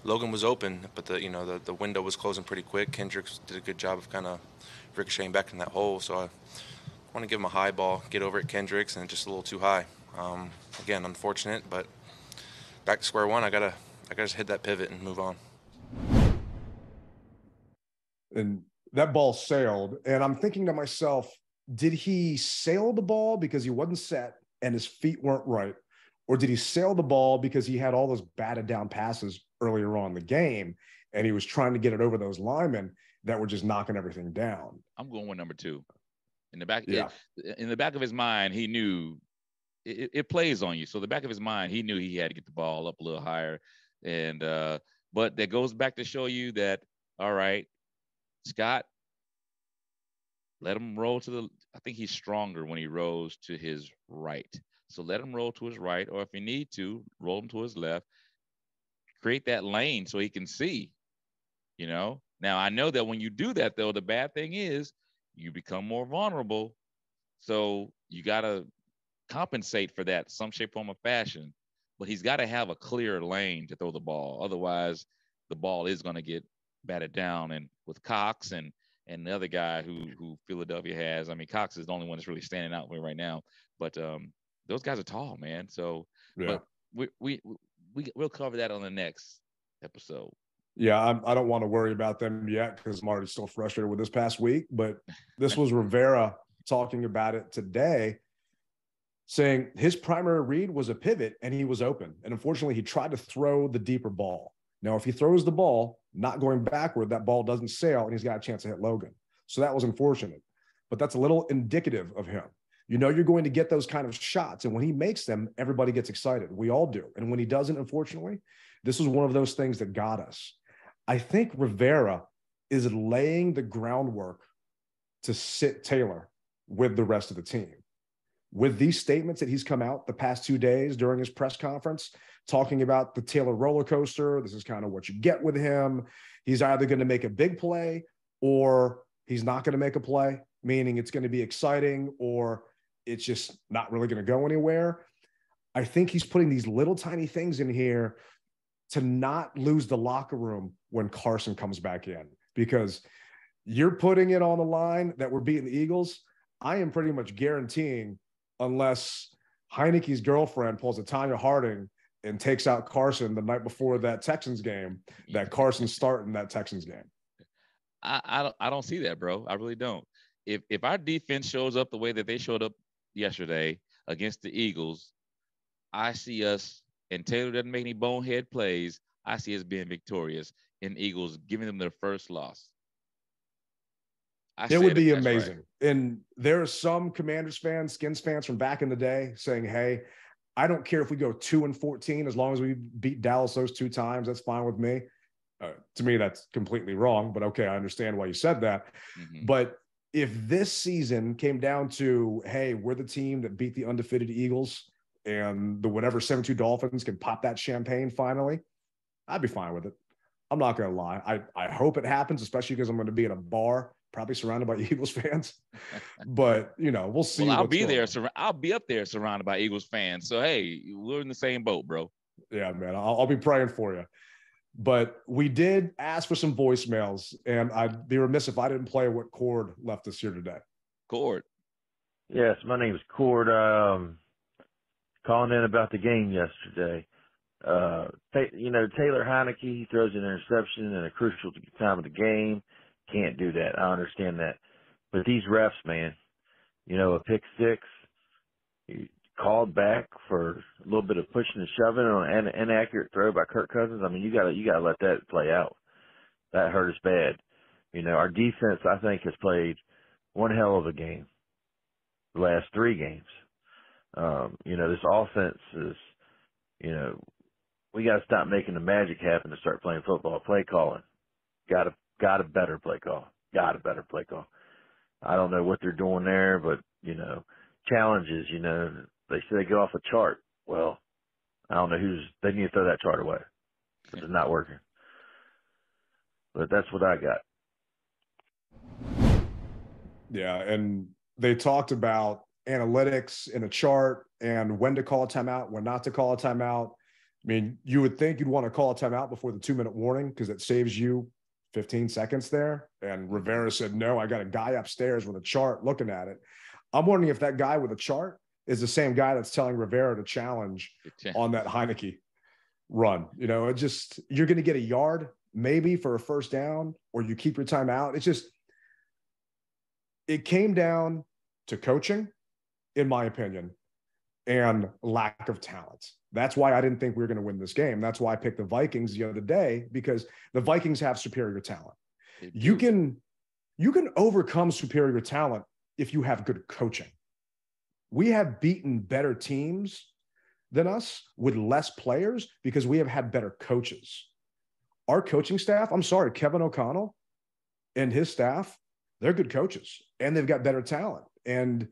Logan was open, but the window was closing pretty quick. Kendricks did a good job of kind of ricocheting back in that hole, so I want to give him a high ball, get over at Kendricks, and just a little too high. Again, unfortunate, but back to square one. I gotta just hit that pivot and move on. And that ball sailed, and I'm thinking to myself, did he sail the ball because he wasn't set and his feet weren't right, or did he sail the ball because he had all those batted down passes earlier on in the game and he was trying to get it over those linemen that were just knocking everything down? I'm going with number two. In the back of his mind, he knew it plays on you. So the back of his mind, he knew he had to get the ball up a little higher. And but that goes back to show you that, all right, Scott, let him roll I think he's stronger when he rolls to his right. So let him roll to his right, or if you need to, roll him to his left. Create that lane so he can see, Now, I know that when you do that, though, the bad thing is you become more vulnerable. So you got to compensate for that some shape, form, or fashion. But he's got to have a clear lane to throw the ball. Otherwise, the ball is going to get batted down. And with Cox and the other guy who Philadelphia has, I mean, Cox is the only one that's really standing out right now. But those guys are tall, man. So, yeah. But we'll cover that on the next episode. Yeah, I don't want to worry about them yet because I'm already still frustrated with this past week. But this was Rivera talking about it today, saying his primary read was a pivot and he was open. And unfortunately, he tried to throw the deeper ball. Now, if he throws the ball, not going backward, that ball doesn't sail and he's got a chance to hit Logan. So that was unfortunate. But that's a little indicative of him. You're going to get those kind of shots. And when he makes them, everybody gets excited. We all do. And when he doesn't, unfortunately, this was one of those things that got us. I think Rivera is laying the groundwork to sit Taylor with the rest of the team. With these statements that he's come out the past 2 days during his press conference, talking about the Taylor roller coaster, this is kind of what you get with him. He's either going to make a big play or he's not going to make a play, meaning it's going to be exciting or it's just not really going to go anywhere. I think he's putting these little tiny things in here to not lose the locker room when Carson comes back in, because you're putting it on the line that we're beating the Eagles. I am pretty much guaranteeing, unless Heineke's girlfriend pulls a Tanya Harding and takes out Carson the night before that Texans game, that Carson's starting that Texans game. I don't see that, bro. I really don't. If our defense shows up the way that they showed up yesterday against the Eagles, I see us, and Taylor doesn't make any bonehead plays, I see us being victorious and Eagles giving them their first loss. It would be amazing. Right. And there are some Commanders fans, Skins fans from back in the day saying, hey, I don't care if we go 2-14, as long as we beat Dallas those 2 times, that's fine with me. To me, that's completely wrong, but okay, I understand why you said that. Mm-hmm. But if this season came down to, hey, we're the team that beat the undefeated Eagles and the whatever 7-2 Dolphins can pop that champagne finally, I'd be fine with it. I'm not going to lie. I hope it happens, especially because I'm going to be at a bar, probably surrounded by Eagles fans. But, we'll see. Well, I'll be there. I'll be up there surrounded by Eagles fans. So, hey, we're in the same boat, bro. Yeah, man. I'll be praying for you. But we did ask for some voicemails, and I'd be remiss if I didn't play what Cord left us here today. Cord. Yes, my name is Cord. Calling in about the game yesterday. Taylor Heineke, he throws an interception in a crucial time of the game. Can't do that. I understand that. But these refs, man, a pick six, he called back for a little bit of pushing and shoving on an inaccurate throw by Kirk Cousins. I mean, you gotta let that play out. That hurt us bad. Our defense, I think, has played one hell of a game the last 3 games. This offense is, we got to stop making the magic happen to start playing football. Play calling. Got a better play call. Got a better play call. I don't know what they're doing there, but, challenges, they say they get off a chart. Well, I don't know they need to throw that chart away because it's not working. But that's what I got. Yeah, and they talked about analytics in a chart and when to call a timeout, when not to call a timeout. I mean, you would think you'd want to call a timeout before the 2-minute warning because it saves you 15 seconds there. And Rivera said, no, I got a guy upstairs with a chart looking at it. I'm wondering if that guy with a chart is the same guy that's telling Rivera to challenge on that Heineke run. You're going to get a yard maybe for a first down, or you keep your timeout. It came down to coaching, in my opinion, and lack of talent. That's why I didn't think we were going to win this game. That's why I picked the Vikings the other day, because the Vikings have superior talent. You can overcome superior talent if you have good coaching. We have beaten better teams than us with less players because we have had better coaches. Our coaching staff, I'm sorry, Kevin O'Connell and his staff, they're good coaches and they've got better talent. And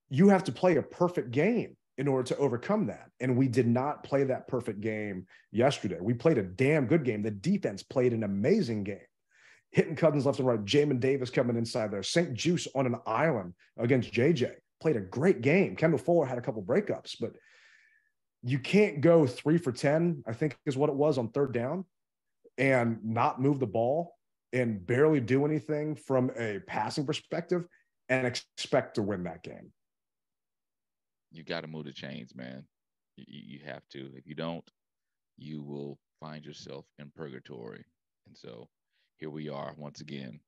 you have to play a perfect game in order to overcome that. And we did not play that perfect game yesterday. We played a damn good game. The defense played an amazing game, hitting Cousins left and right. Jamin Davis coming inside there. St. Juice on an island against JJ. Played a great game. Kendall Fuller had a couple breakups, but you can't go 3 for 10, I think is what it was, on third down and not move the ball and barely do anything from a passing perspective and expect to win that game. You got to move the chains, man. You have to. If you don't, you will find yourself in purgatory. And so here we are once again.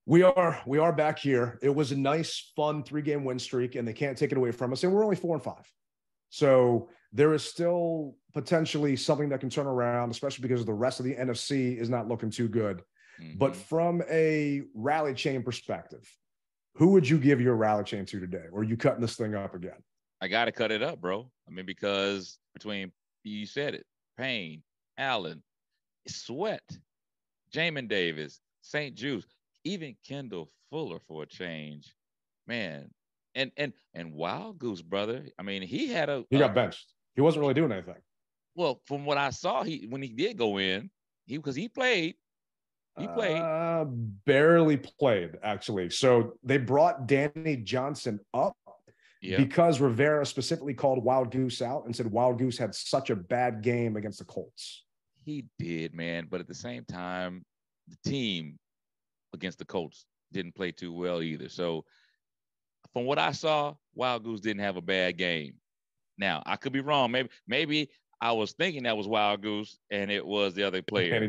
We are back here. It was a nice, fun 3-game win streak, and they can't take it away from us. And we're only 4-5. So there is still potentially something that can turn around, especially because the rest of the NFC is not looking too good. Mm-hmm. But from a rally chain perspective, who would you give your rally chain to today? Or are you cutting this thing up again? I got to cut it up, bro. I mean, because between, you said it, Payne, Allen, Sweat, Jamin Davis, St. Juice, even Kendall Fuller for a change, man. And Wild Goose, brother. I mean, he got benched. He wasn't really doing anything. Well, from what I saw, when he did go in, he played. He played. Barely played, actually. So they brought Danny Johnson up because Rivera specifically called Wild Goose out and said Wild Goose had such a bad game against the Colts. He did, man. But at the same time, the team against the Colts didn't play too well either. So from what I saw, Wild Goose didn't have a bad game. Now, I could be wrong. Maybe I was thinking that was Wild Goose and it was the other player. Danny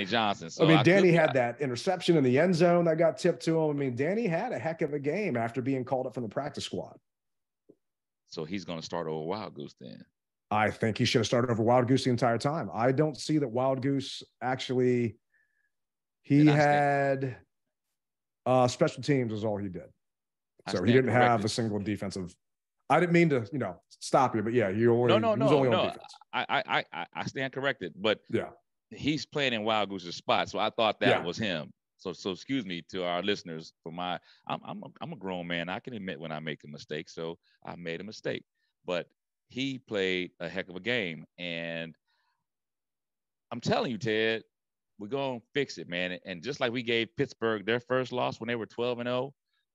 Johnson. So I mean, Danny had that interception in the end zone that got tipped to him. I mean, Danny had a heck of a game after being called up from the practice squad. So he's going to start over Wild Goose then? I think he should have started over Wild Goose the entire time. I don't see that Wild Goose actually – he had special teams is all he did. So he didn't have a single defensive – I didn't mean to, stop you, but yeah, he was only on defense. I stand corrected, but yeah, he's playing in Wild Goose's spot, so I thought that was him. So excuse me to our listeners for I'm a grown man. I can admit when I make a mistake, so I made a mistake. But he played a heck of a game, and I'm telling you, Ted, we're going to fix it, man. And just like we gave Pittsburgh their first loss when they were 12-0,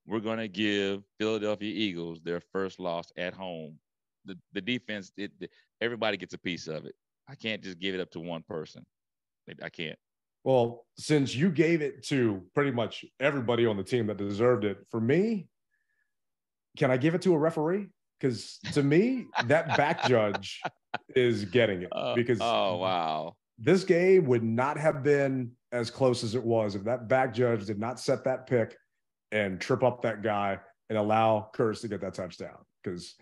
we're going to give Philadelphia Eagles their first loss at home. The defense, everybody gets a piece of it. I can't just give it up to one person. I can't. Well, since you gave it to pretty much everybody on the team that deserved it, for me, can I give it to a referee? Because to me, that back judge is getting it. Because oh, wow. This game would not have been as close as it was if that back judge did not set that pick and trip up that guy and allow Curtis to get that touchdown. Because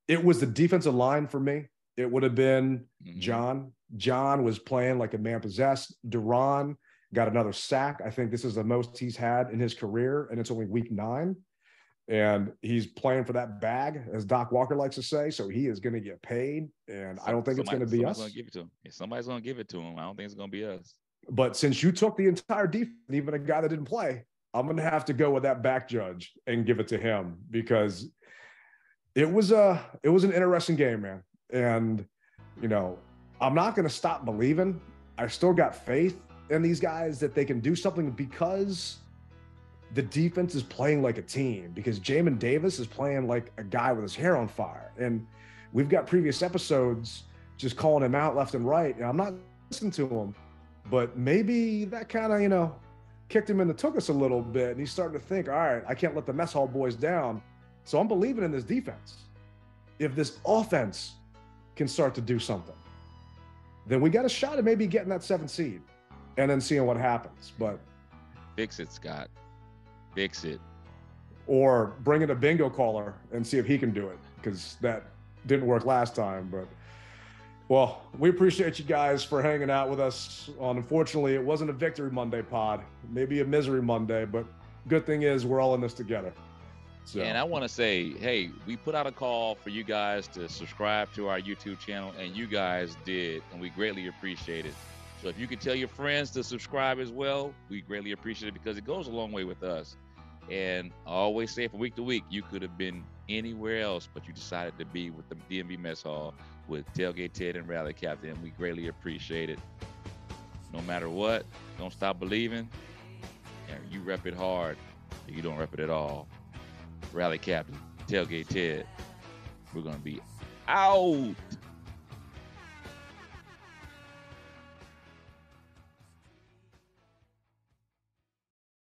it was the defensive line for me. It would have been John. John was playing like a man possessed. Duran got another sack. I think this is the most he's had in his career, and it's only week 9. And he's playing for that bag, as Doc Walker likes to say. So he is going to get paid, and I don't think it's going to be us. Gonna give it to him. Yeah, somebody's going to give it to him. I don't think it's going to be us. But since you took the entire defense, even a guy that didn't play, I'm going to have to go with that back judge and give it to him, because it was an interesting game, man. And, you know, I'm not going to stop believing. I still got faith in these guys that they can do something, because the defense is playing like a team, because Jamin Davis is playing like a guy with his hair on fire. And we've got previous episodes just calling him out left and right. And I'm not listening to him, but maybe that kind of, you know, kicked him in the tuchus a little bit. And he's starting to think, all right, I can't let the mess hall boys down. So I'm believing in this defense. If this offense can start to do something, then we got a shot at maybe getting that 7th seed and then seeing what happens. But fix it, Scott. Fix it. Or bring in a bingo caller and see if he can do it, because that didn't work last time. But, well, we appreciate you guys for hanging out with us on, unfortunately, it wasn't a Victory Monday pod, maybe a Misery Monday, but good thing is we're all in this together. So. And I want to say, hey, we put out a call for you guys to subscribe to our YouTube channel, and you guys did, and we greatly appreciate it. So if you could tell your friends to subscribe as well, we greatly appreciate it, because it goes a long way with us. And I always say, from week to week, you could have been anywhere else, but you decided to be with the DMV Mess Hall with Tailgate Ted and Rally Captain, and we greatly appreciate it. No matter what, don't stop believing, and you rep it hard, or you don't rep it at all. Rally Captain, Tailgate Ted, we're going to be out.